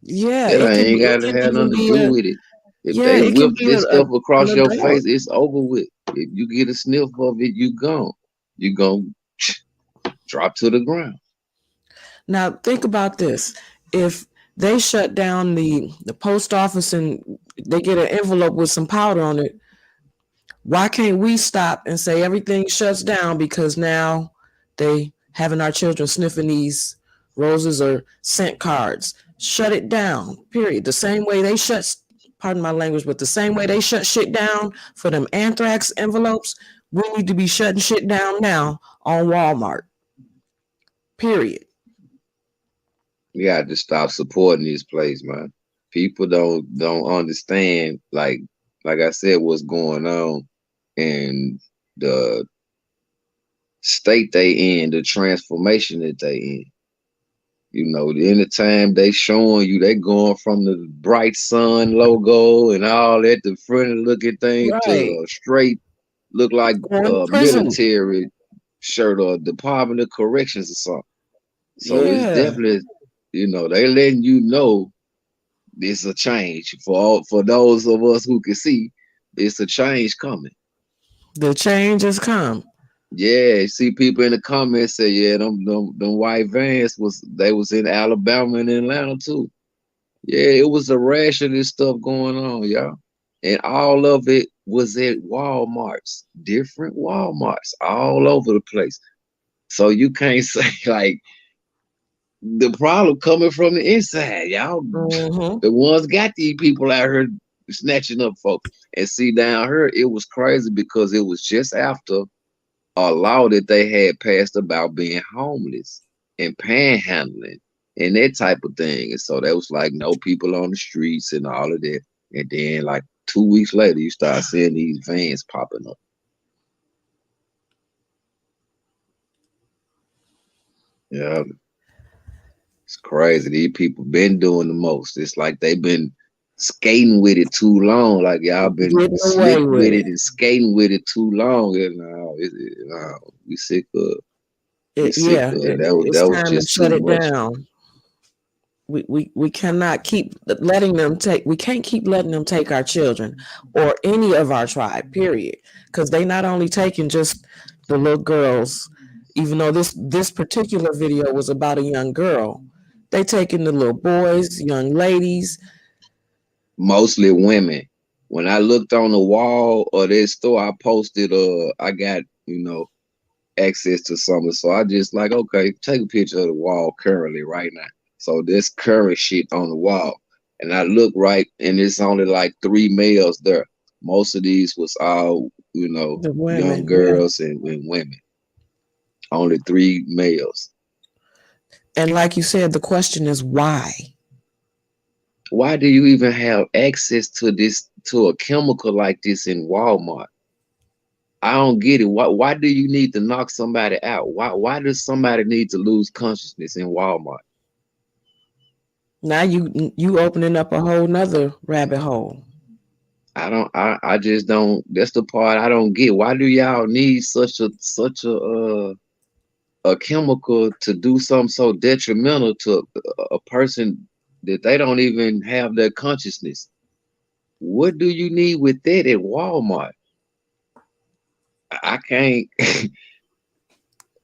Yeah, That it ain't could got to even have nothing to be do with it. If Yeah, they it can whip be this stuff an across your adult. face, it's over with. If you get a sniff of it, you gone. You gonna drop to the ground. Now think about this: if they shut down the post office and they get an envelope with some powder on it, why can't we stop and say everything shuts down because now they having our children sniffing these roses or scent cards? Shut it down. Period. The same way they shut, pardon my language, but the same way they shut shit down for them anthrax envelopes, we need to be shutting shit down now on Walmart. Period. You got to stop supporting this place, man. People don't understand, like I said, what's going on and the state they in, the transformation that they in. You know, anytime they showing you, they going from the bright sun logo and all that, the friendly looking thing Right. to a straight look like Going to a prison. military shirt or Department of Corrections or something. So it's Yeah. definitely, you know, they letting you know it's a change for those of us who can see. It's a change coming. The change has come. Yeah, see people in the comments say, yeah, them white vans was in Alabama and Atlanta too. Yeah, it was a rash of this stuff going on, y'all. And all of it was at Walmarts, different Walmarts all over the place. So you can't say like the problem coming from the inside, y'all. Mm-hmm. The ones got these people out here snatching up folks. And see down here, it was crazy because it was just after a law that they had passed about being homeless and panhandling and that type of thing. And so that was like no people on the streets and all of that. And then like 2 weeks later, you start seeing these vans popping up. Yeah, it's crazy. These people been doing the most. It's like they've been skating with it too long. Like y'all been Getting slick away with with it. it and skating with it too long. And we sick of we sick of it. It's That was time to just too shut it much. down. We cannot keep letting them take. We can't keep letting them take our children or any of our tribe. Period. Because they not only taking just the little girls, even though this particular video was about a young girl, they taking the little boys, young ladies. Mostly women. When I looked on the wall of that store, I posted I got, access to something. So I just like, okay, take a picture of the wall currently right now. So this current shit on the wall. And I look right and it's only like 3 males there. Most of these was all, The young women, yeah. girls and women. Only 3 males. And like you said, the question is why? Why do you even have access to a chemical like this in Walmart? I don't get it. Why do you need to knock somebody out? Why does somebody need to lose consciousness in Walmart? Now you opening up a whole nother rabbit hole. I just don't. That's the part I don't get. Why do y'all need such a chemical to do something so detrimental to a person that they don't even have their consciousness? What do you need with that at Walmart? I can't.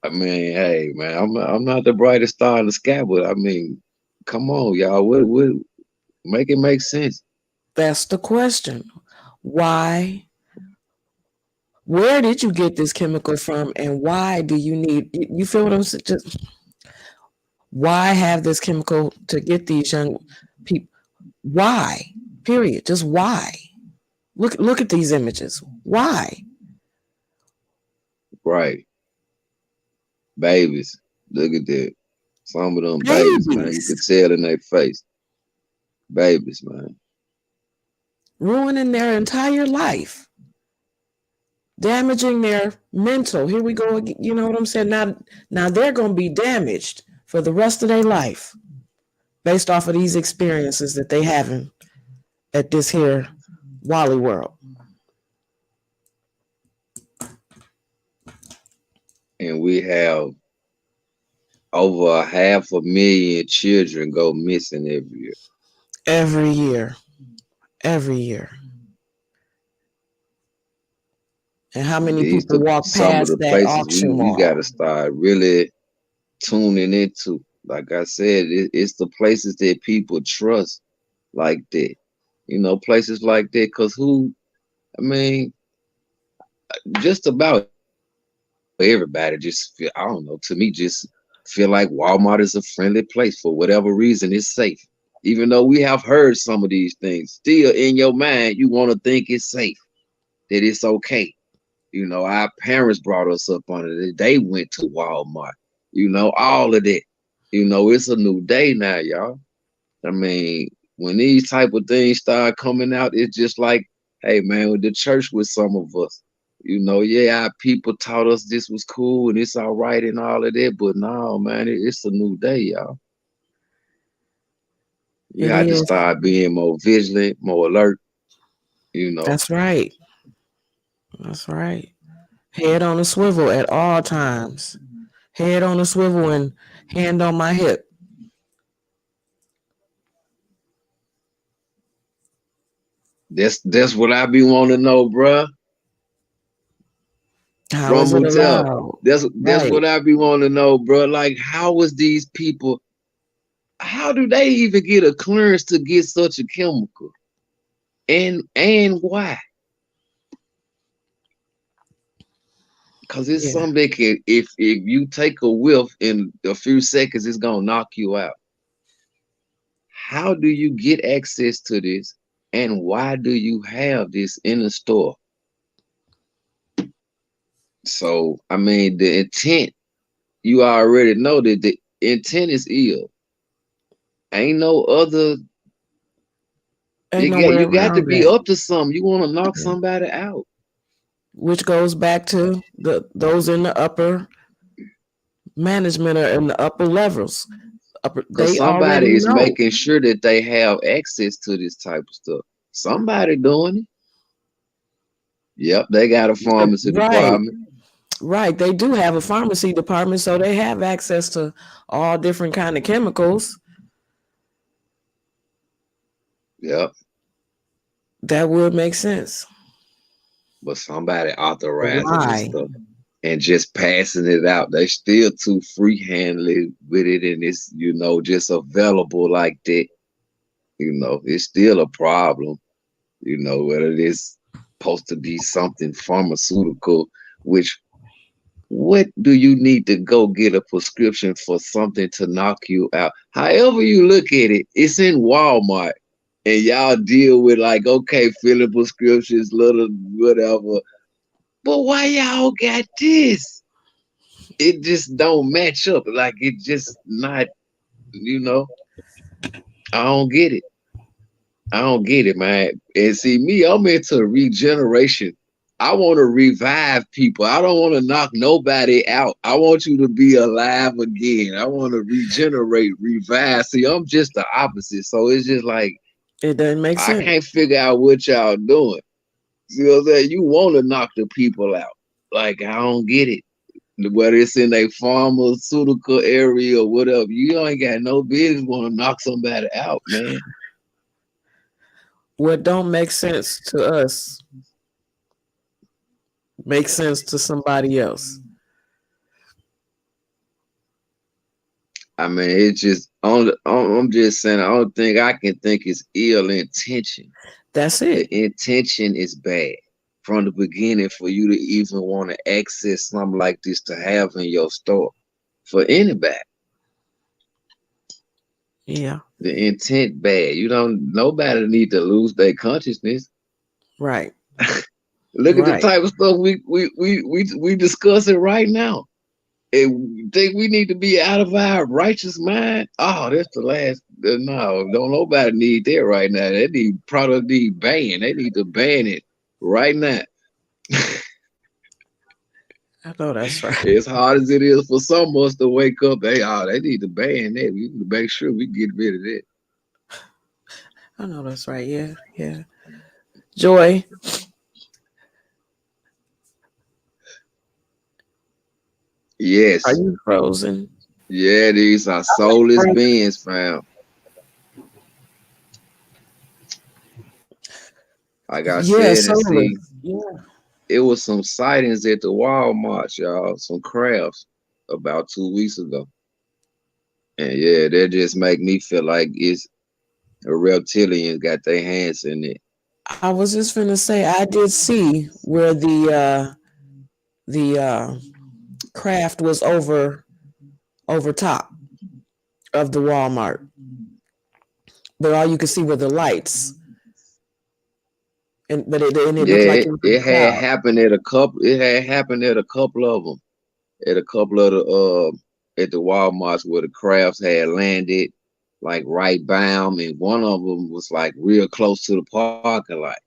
I mean, hey man, I'm not the brightest star in the sky, but I mean, come on, y'all. What make it make sense? That's the question. Why? Where did you get this chemical from, and why do you need? You feel what I'm saying? Just why have this chemical to get these young people? Why? Period. Just why? Look at these images. Why? Right, babies. Look at that. Some of them babies, man. You could Babies tell in their face. Babies, man. ruining their entire life, damaging their mental. Here we go again. You know what I'm saying? Now they're gonna be damaged for the rest of their life based off of these experiences that they having at this here Wally World. And we have over 500,000 children go missing every year. Every year. every year. And how many These people walk some of past the that places auction we wall? got to start really tuning into. Like I said, it's the places that people trust like that. You know, places like that. Because I mean, just about everybody just feel, I don't know, to me, just feel like Walmart is a friendly place for whatever reason. It's safe. Even though we have heard some of these things, still in your mind, you want to think it's safe, that it's okay. You know, our parents brought us up on it. They went to Walmart. You know, all of that. You know, it's a new day now, y'all. I mean, when these type of things start coming out, it's just like, hey man, with the church with some of us. You know, yeah, our people taught us this was cool and it's all right and all of that, but no, man, it's a new day, y'all. You It had to is. start being more vigilant, more alert, you know. That's right. That's right. Head on a swivel at all times. Head on a swivel and hand on my hip. That's what I be wanting to know, bruh. How From is it Mutel. allowed? That's Right. what I be wanting to know, bruh. Like, how was these people? How do they even get a clearance to get such a chemical? And why? Because it's Yeah. something that can, if you take a whiff in a few seconds, it's gonna knock you out. How do you get access to this? And why do you have this in the store? So I mean the intent, you already know that the intent is ill. Ain't no other. Ain't no way You got to around be that. up to something. You want to knock Yeah. somebody out. Which goes back to those in the upper management or in the upper levels. Because They already somebody is know. making sure that they have access to this type of stuff. Somebody doing it. Yep, they got a pharmacy Right. department. Right. They do have a pharmacy department, so they have access to all different kind of chemicals. Yep. That would make sense. But somebody But authorizing this why? stuff and just passing it out. They still too free handed with it, and it's, you know, just available like that. You know, it's still a problem. You know, whether it's supposed to be something pharmaceutical, which what do you need to go get a prescription for something to knock you out? However you look at it, it's in Walmart. And y'all deal with like, okay, filling prescriptions, little whatever. But why y'all got this? It just don't match up. Like it just not, you know, I don't get it. I don't get it, man. And see, me, I'm into regeneration. I want to revive people. I don't want to knock nobody out. I want you to be alive again. I want to regenerate, revive. See, I'm just the opposite. So it's just like, It doesn't make I sense. can't figure out what y'all doing. See what I'm saying? You want to knock the people out. Like, I don't get it. Whether it's in a pharmaceutical area or whatever, you ain't got no business want to knock somebody out, man. What don't make sense to us makes sense to somebody else. I mean, it's just, I'm just saying, the only thing I can think is ill intention. That's The it. intention is bad from the beginning for you to even want to access something like this to have in your store for anybody. Yeah. The intent bad. You don't. Nobody need to lose their consciousness. Right. Look at the Right. type of stuff we discussing right now. And think we need to be out of our righteous mind? Oh, that's the last. No, don't nobody need that right now. They need product need ban. They need to ban it right now. I know that's right. As hard as it is for some of us to wake up, they need to ban that. We need to make sure we get rid of that. I know that's right. Yeah. Yeah. Joy. Yes. Are you frozen? Yeah, these are soulless beings, fam. Like I Yeah, said, and certainly. see, Yeah. it was some sightings at the Walmart, y'all, some crafts about 2 weeks ago. And yeah, that just make me feel like it's a reptilian got their hands in it. I was just gonna say I did see where the craft was over top of the Walmart, but all you could see were the lights, and it Yeah, looked like it was it a had crowd. happened at a couple. It had happened at a couple of them. At a couple of the at the Walmarts where the crafts had landed, like right by 'em, and one of them was like real close to the parking lot,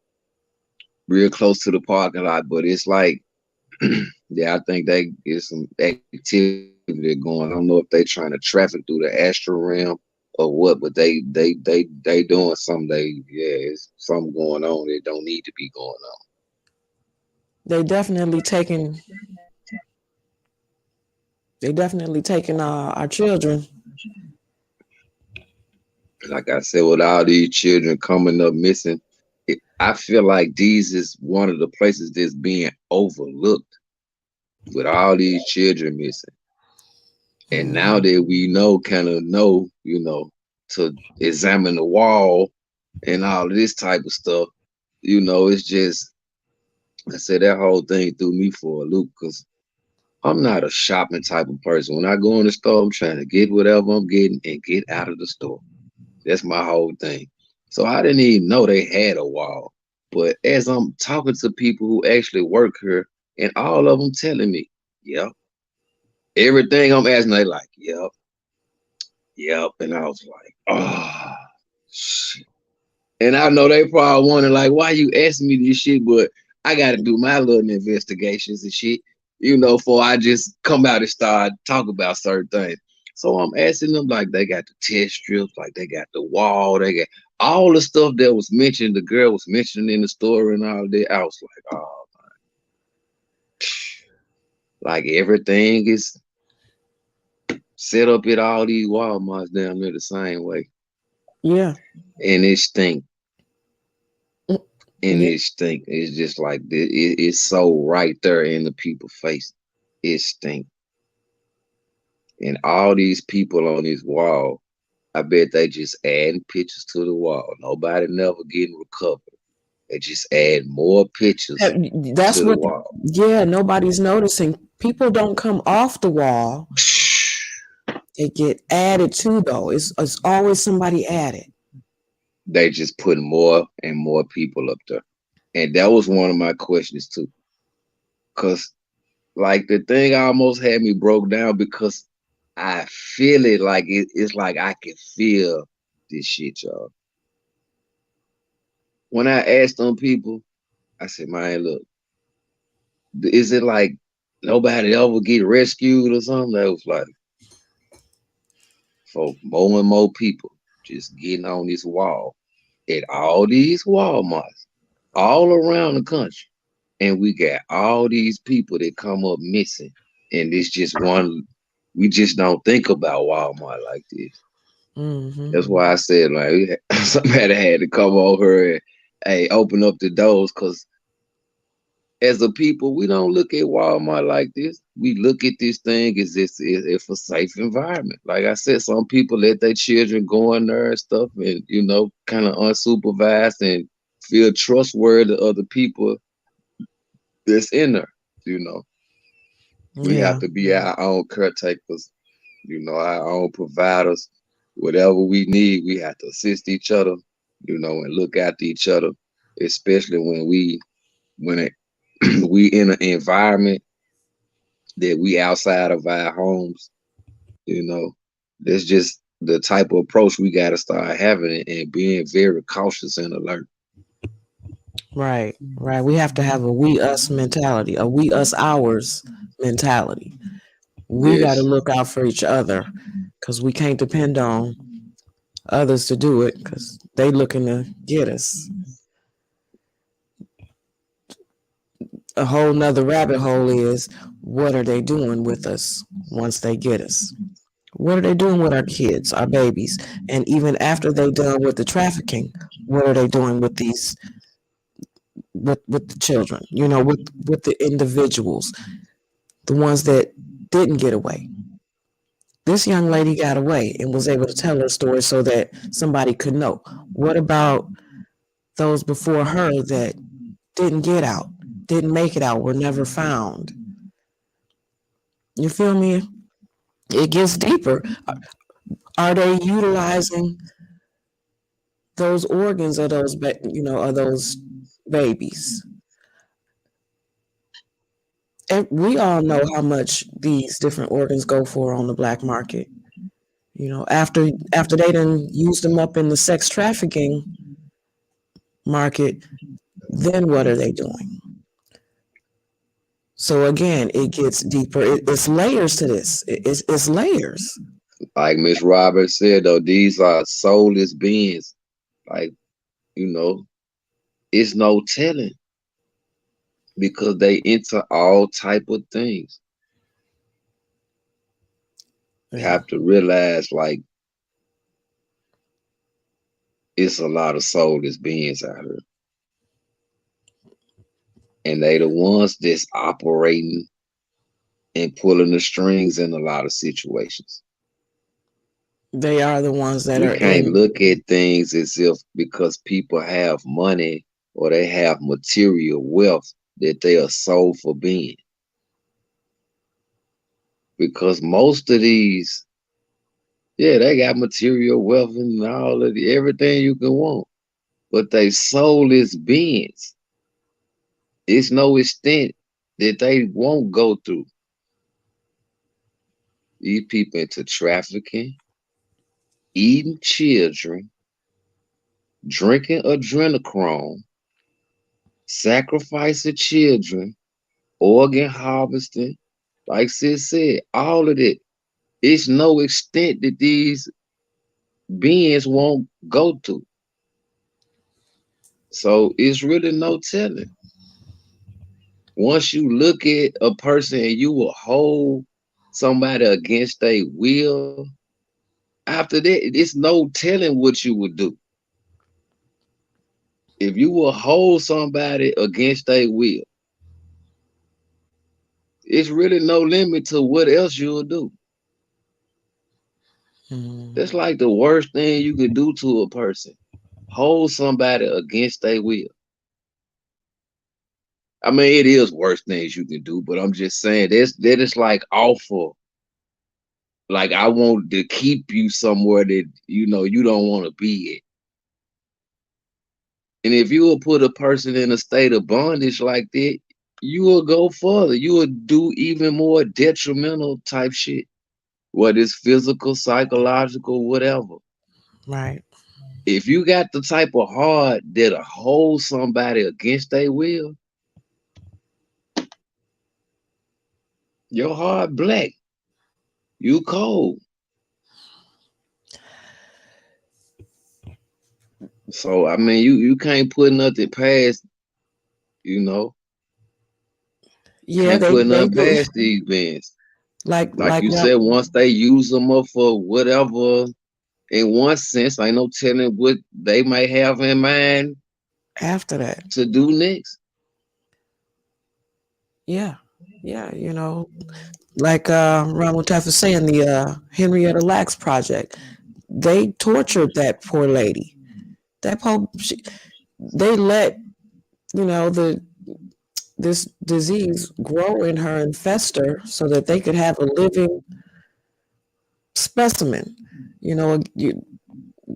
real close to the parking lot. But it's like, yeah, I think they get some activity going. I don't know if they trying to traffic through the astral realm or what, but they doing something. It's something going on that don't need to be going on. They definitely taking our children. Like I said, with all these children coming up missing, I feel like these is one of the places that's being overlooked with all these children missing. And now that we know, kind of know, to examine the wall and all of this type of stuff, it's just, I said that whole thing threw me for a loop because I'm not a shopping type of person. When I go in the store, I'm trying to get whatever I'm getting and get out of the store. That's my whole thing. So I didn't even know they had a wall. But as I'm talking to people who actually work here, and all of them telling me, yep, everything I'm asking, they like, yep, yep. And I was like, oh, shit. And I know they probably wondering, like, why you asking me this shit? But I got to do my little investigations and shit, before I just come out and start talking about certain things. So I'm asking them, like, they got the test strips, like, they got the wall, they got all the stuff that was mentioned, the girl was mentioning in the story and all that. I was like, oh, like, everything is set up at all these Walmarts down there the same way. Yeah. And it stink. And Yeah. it stink. It's just like it's so right there in the people's face. It stink. And all these people on this wall, I bet they just adding pictures to the wall. Nobody never getting recovered. They just add more pictures That's to the what. wall. Yeah, nobody's noticing. People don't come off the wall; they get added to. Though it's always somebody added. They just put more and more people up there. And that was one of my questions too. Cause like the thing almost had me broke down because I feel it like it's like I can feel this shit, y'all. When I asked them people, I said, man, look, is it like nobody ever get rescued or something? That was like for more and more people just getting on this wall at all these Walmarts all around the country. And we got all these people that come up missing. And it's just one, we just don't think about Walmart like this. Mm-hmm. That's why I said, like, somebody had to come over and, hey, open up the doors because as a people, we don't look at Walmart like this. We look at this thing as if a safe environment. Like I said, some people let their children go in there and stuff and, kind of unsupervised and feel trustworthy of the people that's in there, We Yeah. have to be our own caretakers, our own providers. Whatever we need, we have to assist each other, and look after each other, especially when we in an environment that we outside of our homes, that's just the type of approach we got to start having and being very cautious and alert. Right. Right. We have to have a we us mentality, a we us ours mentality. We got to Yes, look out for each other because we can't depend on others to do it because they looking to get us. A whole nother rabbit hole is what are they doing with us once they get us? What are they doing with our kids, our babies? And even after they done with the trafficking, what are they doing with these with the children, with the individuals, the ones that didn't get away. This young lady got away and was able to tell her story so that somebody could know. What about those before her that didn't get out, didn't make it out, were never found? You feel me? It gets deeper. Are they utilizing those organs of those, of those babies? And we all know how much these different organs go for on the black market. After they done used them up in the sex trafficking market, then what are they doing? So again, it gets deeper. It's layers to this. It's layers. Like Miss Roberts said, though, these are soulless beings. Like, it's no telling because they into all type of things. You have to realize, like, it's a lot of soulless beings out here. And they the ones that's operating and pulling the strings in a lot of situations. They are the ones that we can't look at things as if because people have money or they have material wealth that they are sold for being. Because most of these, they got material wealth and all of everything you can want, but they soulless beings. It's no extent that they won't go through. These people into trafficking, eating children, drinking adrenochrome, sacrificing children, organ harvesting, like Sis said, all of it. It's no extent that these beings won't go to. So it's really no telling. Once you look at a person and you will hold somebody against their will, after that, it's no telling what you would do. If you will hold somebody against their will, it's really no limit to what else you'll do. That's like the worst thing you can do to a person. Hold somebody against their will. I mean, it is worse things you can do, but I'm just saying that is like awful. Like, I want to keep you somewhere that you don't want to be at. And if you will put a person in a state of bondage like that, you will go further. You will do even more detrimental type shit. Whether it's physical, psychological, whatever. Right. If you got the type of heart that'll hold somebody against their will, your heart black. You cold. So I mean, you can't put nothing past, Yeah, can't put they nothing do. past these bands. Like You said, once they use them up for whatever, in one sense, I no telling what they might have in mind after that to do next. Yeah, like Ramon Taff was saying, the Henrietta Lacks project, they tortured that poor lady. They let this disease grow in her and fester so that they could have a living specimen.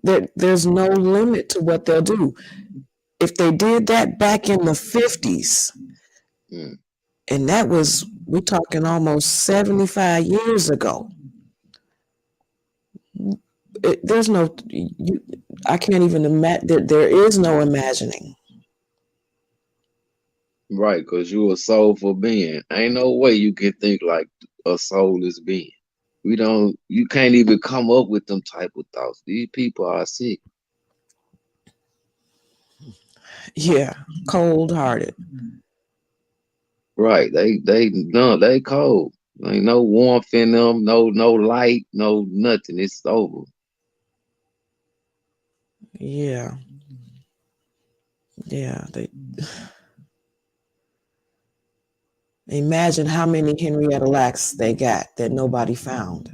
There's no limit to what they'll do. If they did that back in the 50s, and that was, we're talking almost 75 years ago. There's no, I can't even imagine, there is no imagining. Right, because you a soulful being. Ain't no way you can think like a soulless being. You can't even come up with them type of thoughts. These people are sick. Yeah, cold-hearted. Right, they cold. Ain't no warmth in them, no light, no nothing. It's over. Yeah, Imagine how many Henrietta Lacks they got that nobody found.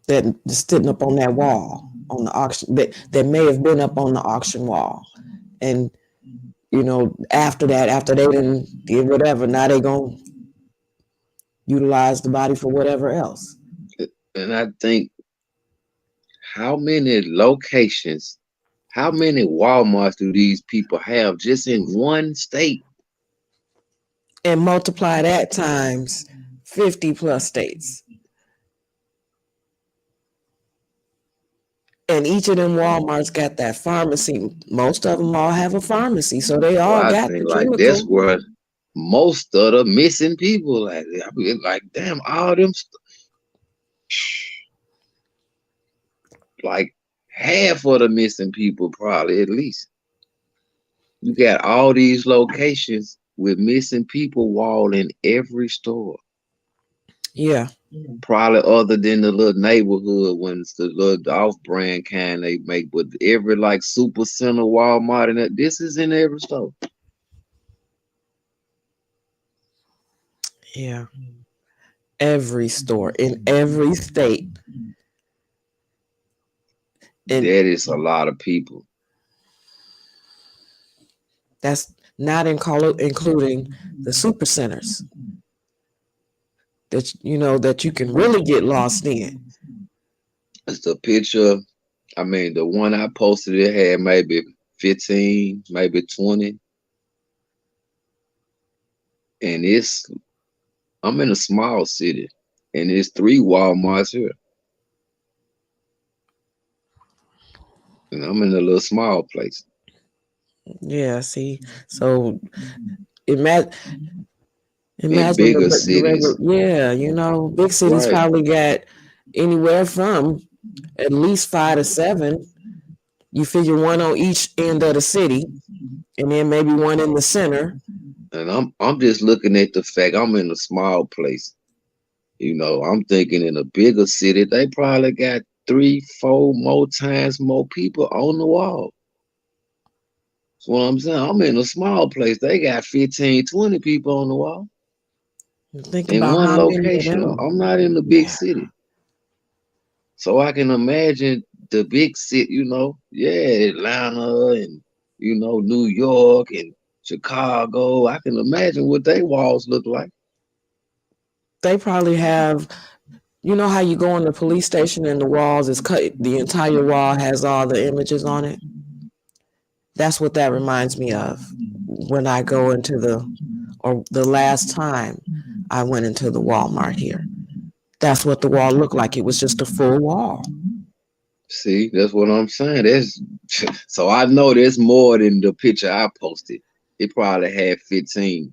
That is sitting up on that wall on the auction, that may have been up on the auction wall. And after they didn't did whatever, now they gonna utilize the body for whatever else. And I think, how many locations, how many Walmarts do these people have just in one state? And multiply that times 50 plus states. And each of them Walmarts got that pharmacy. Most of them all have a pharmacy, so they all I got think the like chemical. that's where most of the missing people, like, I mean, like damn, all them, like half of the missing people probably at least. You got all these locations with missing people wall in every store. Yeah. Probably other than the little neighborhood ones, the little off-brand kind they make, but every like super center, Walmart, and that, this is in every store. Yeah. Every store in every state. And that is a lot of people. That's not including the super centers that you can really get lost in. It's the picture. I mean, the one I posted, it had maybe 15, maybe 20. And I'm in a small city, and there's 3 Walmarts here. And I'm in a little small place. Yeah, see. So imagine bigger cities. Big cities probably got anywhere from at least 5 to 7. You figure one on each end of the city, and then maybe one in the center. And I'm just looking at the fact I'm in a small place. I'm thinking in a bigger city, they probably got 3, 4 more times more people on the wall. That's what I'm saying. I'm in a small place. They got 15, 20 people on the wall. Think in about one how location. many of them. I'm not in the big city. So I can imagine the big city, Atlanta and, New York and Chicago. I can imagine what their walls look like. They probably have, how you go in the police station and the walls is cut, the entire wall has all the images on it. That's what that reminds me of when I go into the last time I went into the Walmart here. That's what the wall looked like. It was just a full wall. See, that's what I'm saying. So I know there's more than the picture I posted. It probably had 15.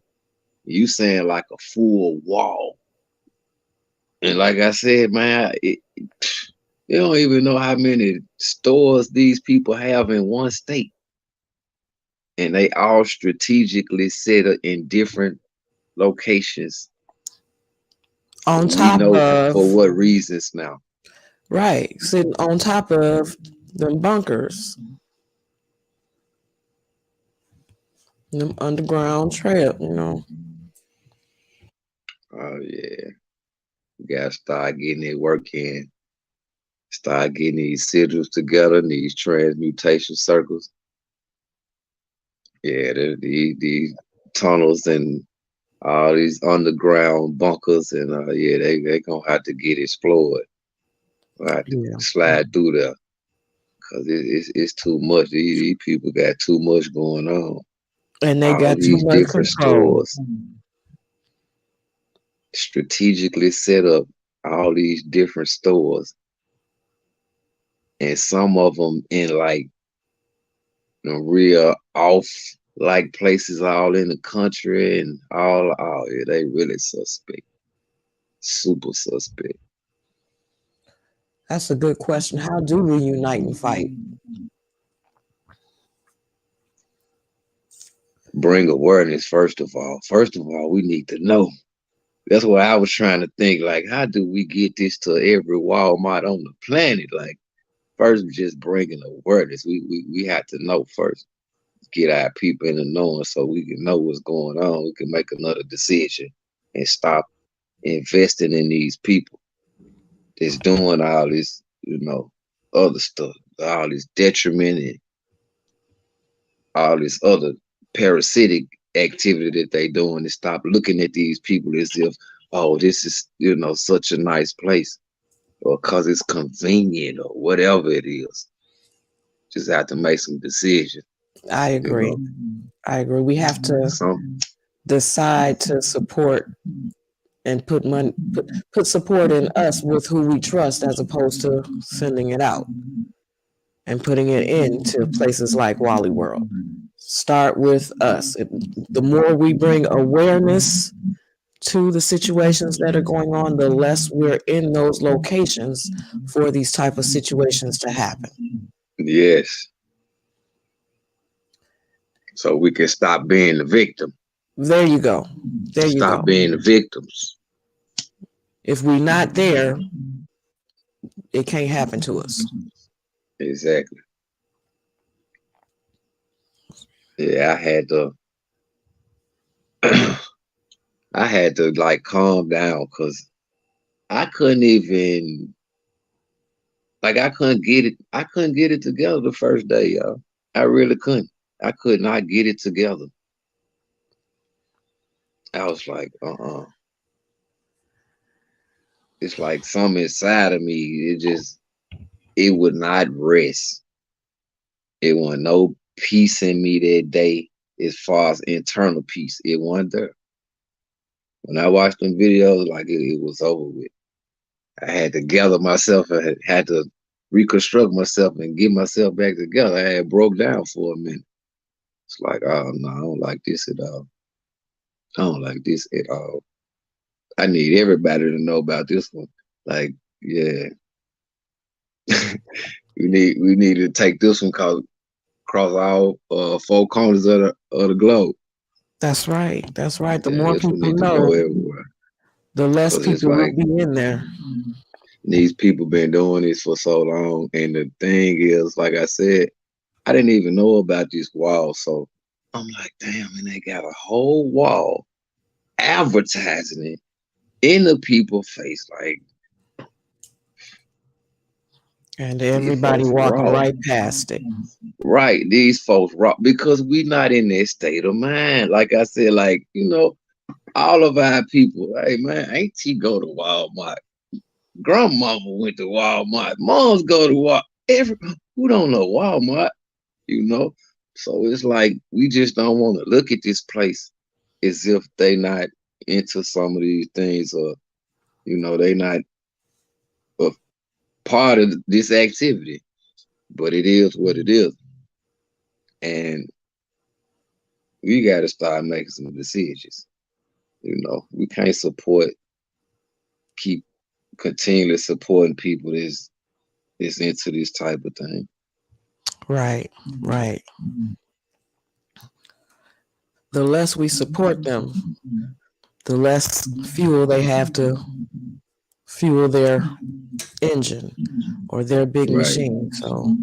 You saying like a full wall. And like I said, man, you don't even know how many stores these people have in one state. And they all strategically set up in different locations. On we top know of, for what reasons now. Right, sitting on top of them bunkers. Them underground trail, Oh yeah. We gotta start getting it work in. Start getting these sigils together, these transmutation circles. Yeah, these tunnels and all these underground bunkers, and they gonna have to get explored. We'll have to slide through there, cause it's too much. These people got too much going on. And they all got too these much different control. stores strategically set up all these different stores, and some of them in like real off like places all in the country and all yeah, they really suspect. Super suspect. That's a good question. How do we unite and fight? Bring awareness first of all. First of all, we need to know. That's what I was trying to think. Like, how do we get this to every Walmart on the planet? Like, first, just bringing awareness. We have to know first. get our people in the knowing so we can know what's going on. We can make another decision and stop investing in these people that's doing all this, other stuff, all this detriment and all this other parasitic activity that they doing, and stop looking at these people as if, oh, this is, such a nice place, or because it's convenient or whatever it is. Just have to make some decisions. I agree. I agree. We have to decide to support and put money, put support in us with who we trust, as opposed to sending it out and putting it into places like Wally World. Start with us. The more we bring awareness to the situations that are going on, the less we're in those locations for these type of situations to happen. Yes. So we can stop being the victim. There you go. There you go. Stop being the victims. If we're not there, it can't happen to us. Exactly. Yeah, I had to like calm down, because I couldn't even, like, I couldn't get it together the first day, y'all. I really couldn't. I could not get it together. I was like, it's like something inside of me, it would not rest. It wasn't no peace in me that day as far as internal peace. It wasn't there. When I watched them videos, like it was over with. I had to gather myself. I had to reconstruct myself and get myself back together. I had broke down for a minute. It's like, oh no, I don't like this at all. I don't like this at all. I need everybody to know about this one. Like, yeah. we need to take this one across all four corners of the globe. That's right. That's right. The Yeah, more people know, the less people will be in there. These people been doing this for so long, and the thing is, like I said, I didn't even know about this wall. So I'm like, damn, and they got a whole wall advertising it in the people's face, like, and everybody walking right past it. Right, these folks rock, because we not in that state of mind. Like I said, like, all of our people, hey man, auntie go to Walmart, grandmama went to Walmart, moms go to Walmart. Who don't know Walmart, So it's like we just don't want to look at this place as if they not into some of these things, or they not a part of this activity. But it is what it is, and we got to start making some decisions. We can't keep continually supporting people that's into this type of thing. Right, right. The less we support them, the less fuel they have to fuel their engine or their big machine. So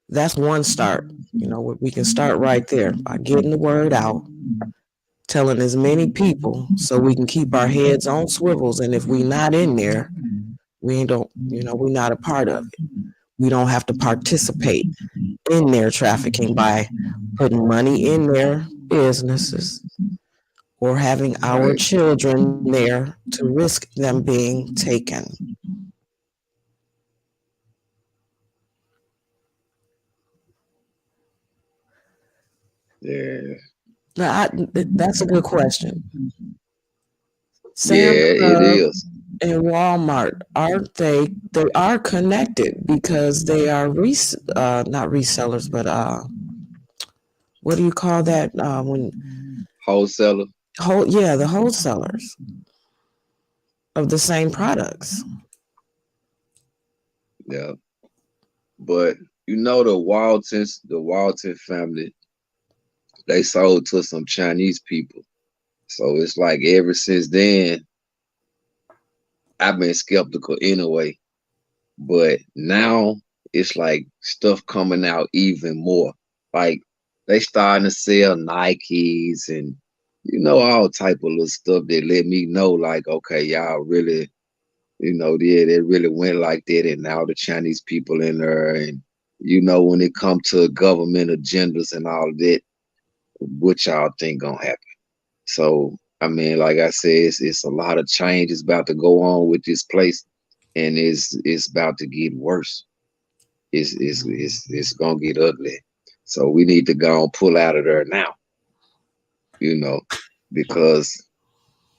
that's one start. We can start right there by getting the word out, telling as many people so we can keep our heads on swivels. And if we're not in there, we're not a part of it. We don't have to participate in their trafficking by putting money in their businesses or having our children there to risk them being taken. Yeah. Now, that's a good question. It is. And Walmart, aren't they? They are connected because they are not resellers, but what do you call that when wholesaler? The wholesalers of the same products. Yeah, but the Walton family, they sold to some Chinese people, so it's like ever since then, I've been skeptical anyway. But now it's like stuff coming out even more. Like they starting to sell Nikes and all type of little stuff that let me know like, okay, y'all really, they really went like that, and now the Chinese people in there, and when it come to government agendas and all that, what y'all think gonna happen? So I mean, like I said, it's a lot of changes about to go on with this place, and it's about to get worse. It's gonna get ugly. So we need to go and pull out of there now, because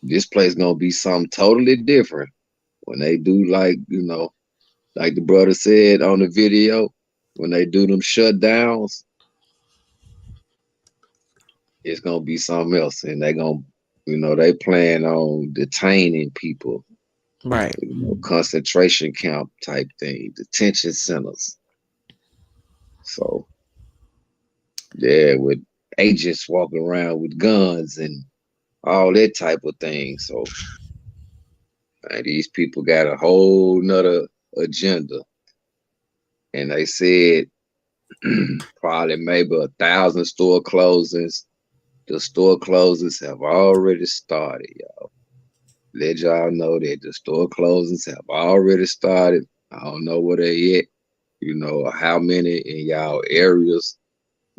this place gonna be something totally different when they do, like the brother said on the video, when they do them shutdowns, it's gonna be something else, and they gonna, they plan on detaining people, Right. concentration camp type thing, detention centers. So yeah, with agents walking around with guns and all that type of thing. So these people got a whole nother agenda, and they said probably maybe 1,000 store closings. The store closings have already started, y'all. Let y'all know that the store closings have already started. I don't know where they at, how many in y'all areas.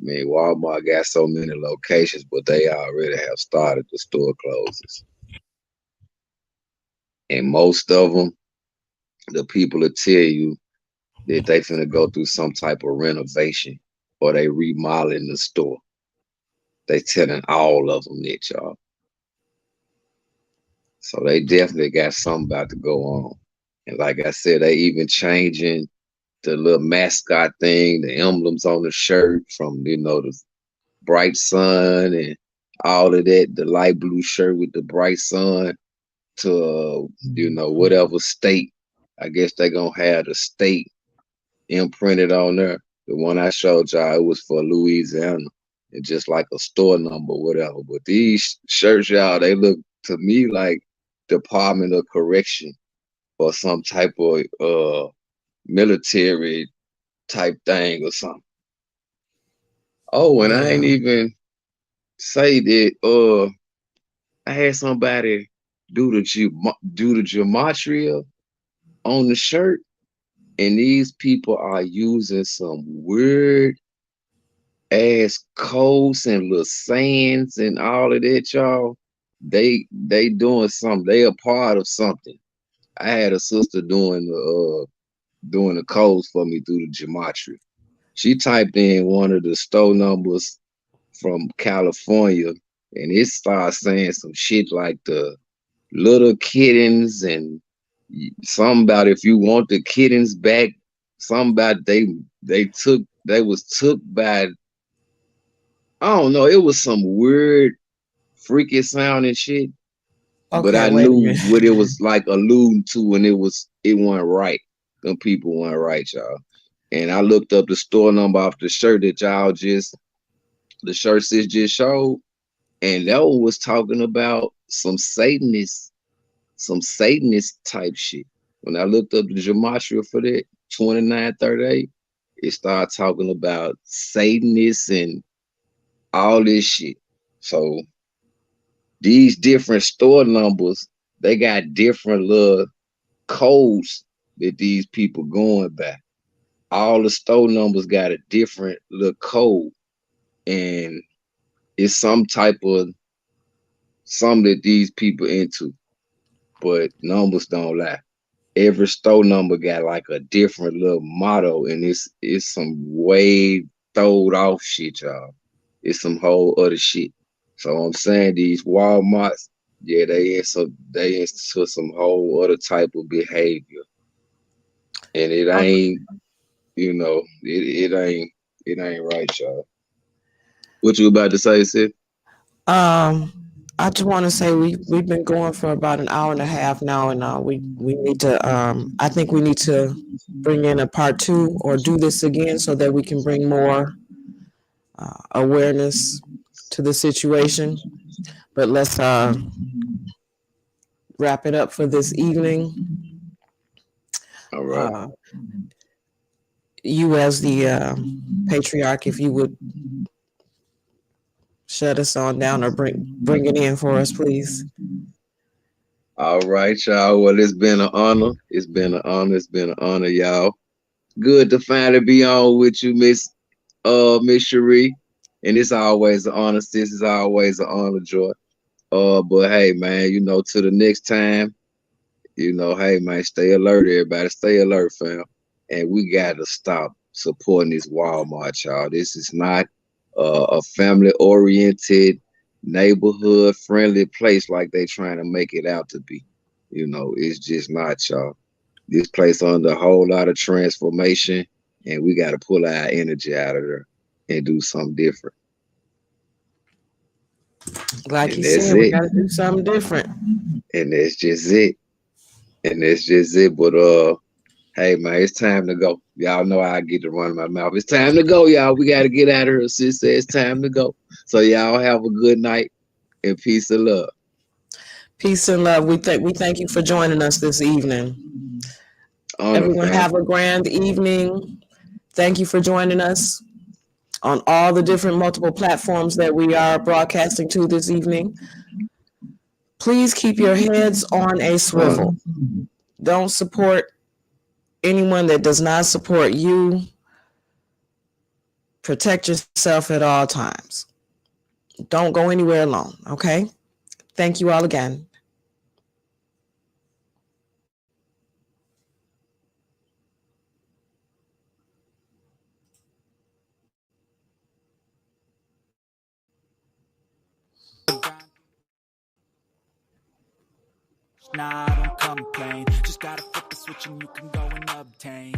I mean, Walmart got so many locations, but they already have started the store closings. And most of them, the people will tell you that they finna go through some type of renovation or they remodeling the store. They telling all of them that, y'all. So they definitely got something about to go on. And like I said, they even changing the little mascot thing, the emblems on the shirt from, the bright sun and all of that, the light blue shirt with the bright sun to, whatever state. I guess they gonna have the state imprinted on there. The one I showed y'all, it was for Louisiana, and just like a store number, whatever. But these shirts, y'all, they look to me like Department of Correction or some type of military type thing or something. Oh, and I ain't even say that I had somebody do the gematria on the shirt, and these people are using some weird ass codes and little sayings and all of that, y'all. They doing something. They a part of something. I had a sister doing the codes for me through the gematria. She typed in one of the store numbers from California, and it starts saying some shit like the little kittens and something about if you want the kittens back. Something about they was took by, I don't know. It was some weird, freaky sounding shit. But Okay, I wait a knew minute. what it was like alluding to, and it wasn't right. Them people weren't right, y'all. And I looked up the store number off the shirt that the shirt sis just showed, and that one was talking about some Satanist type shit. When I looked up the gematria for that 2938, it started talking about Satanists and all this shit. So these different store numbers, they got different little codes that these people going by. All the store numbers got a different little code, and it's some type of something that these people into. But numbers don't lie. Every store number got like a different little motto, and it's some way throwed off shit, y'all. It's some whole other shit. So I'm saying these Walmarts, yeah, they into some whole other type of behavior, and it ain't, it ain't right, y'all. What you about to say, Sid? I just want to say we've been going for about an hour and a half now, and we need to I think we need to bring in a part two or do this again so that we can bring more awareness to the situation. But let's wrap it up for this evening. All right. You as the patriarch, if you would shut us on down or bring it in for us, please. All right, y'all. Well, it's been an honor. It's been an honor. It's been an honor, y'all. Good to finally be on with you, Miss Cherie. And it's always an honor, sis. It's always an honor, Joy. But hey, man, to the next time, hey, man, stay alert, everybody. Stay alert, fam. And we got to stop supporting this Walmart, y'all. This is not a family-oriented, neighborhood-friendly place like they trying to make it out to be. It's just not, y'all. This place under a whole lot of transformation, and we got to pull our energy out of there and do something different. Like you said, we got to do something different. And that's just it. But hey, man, it's time to go. Y'all know I get to run my mouth. It's time to go, y'all. We got to get out of here. Sis said it's time to go. So y'all have a good night and peace and love. Peace and love. We thank you for joining us this evening. Everyone have a grand evening. Thank you for joining us on all the different multiple platforms that we are broadcasting to this evening. Please keep your heads on a swivel. Don't support anyone that does not support you. Protect yourself at all times. Don't go anywhere alone, okay? Thank you all again. Nah, I don't complain. Just gotta flip the switch and you can go and obtain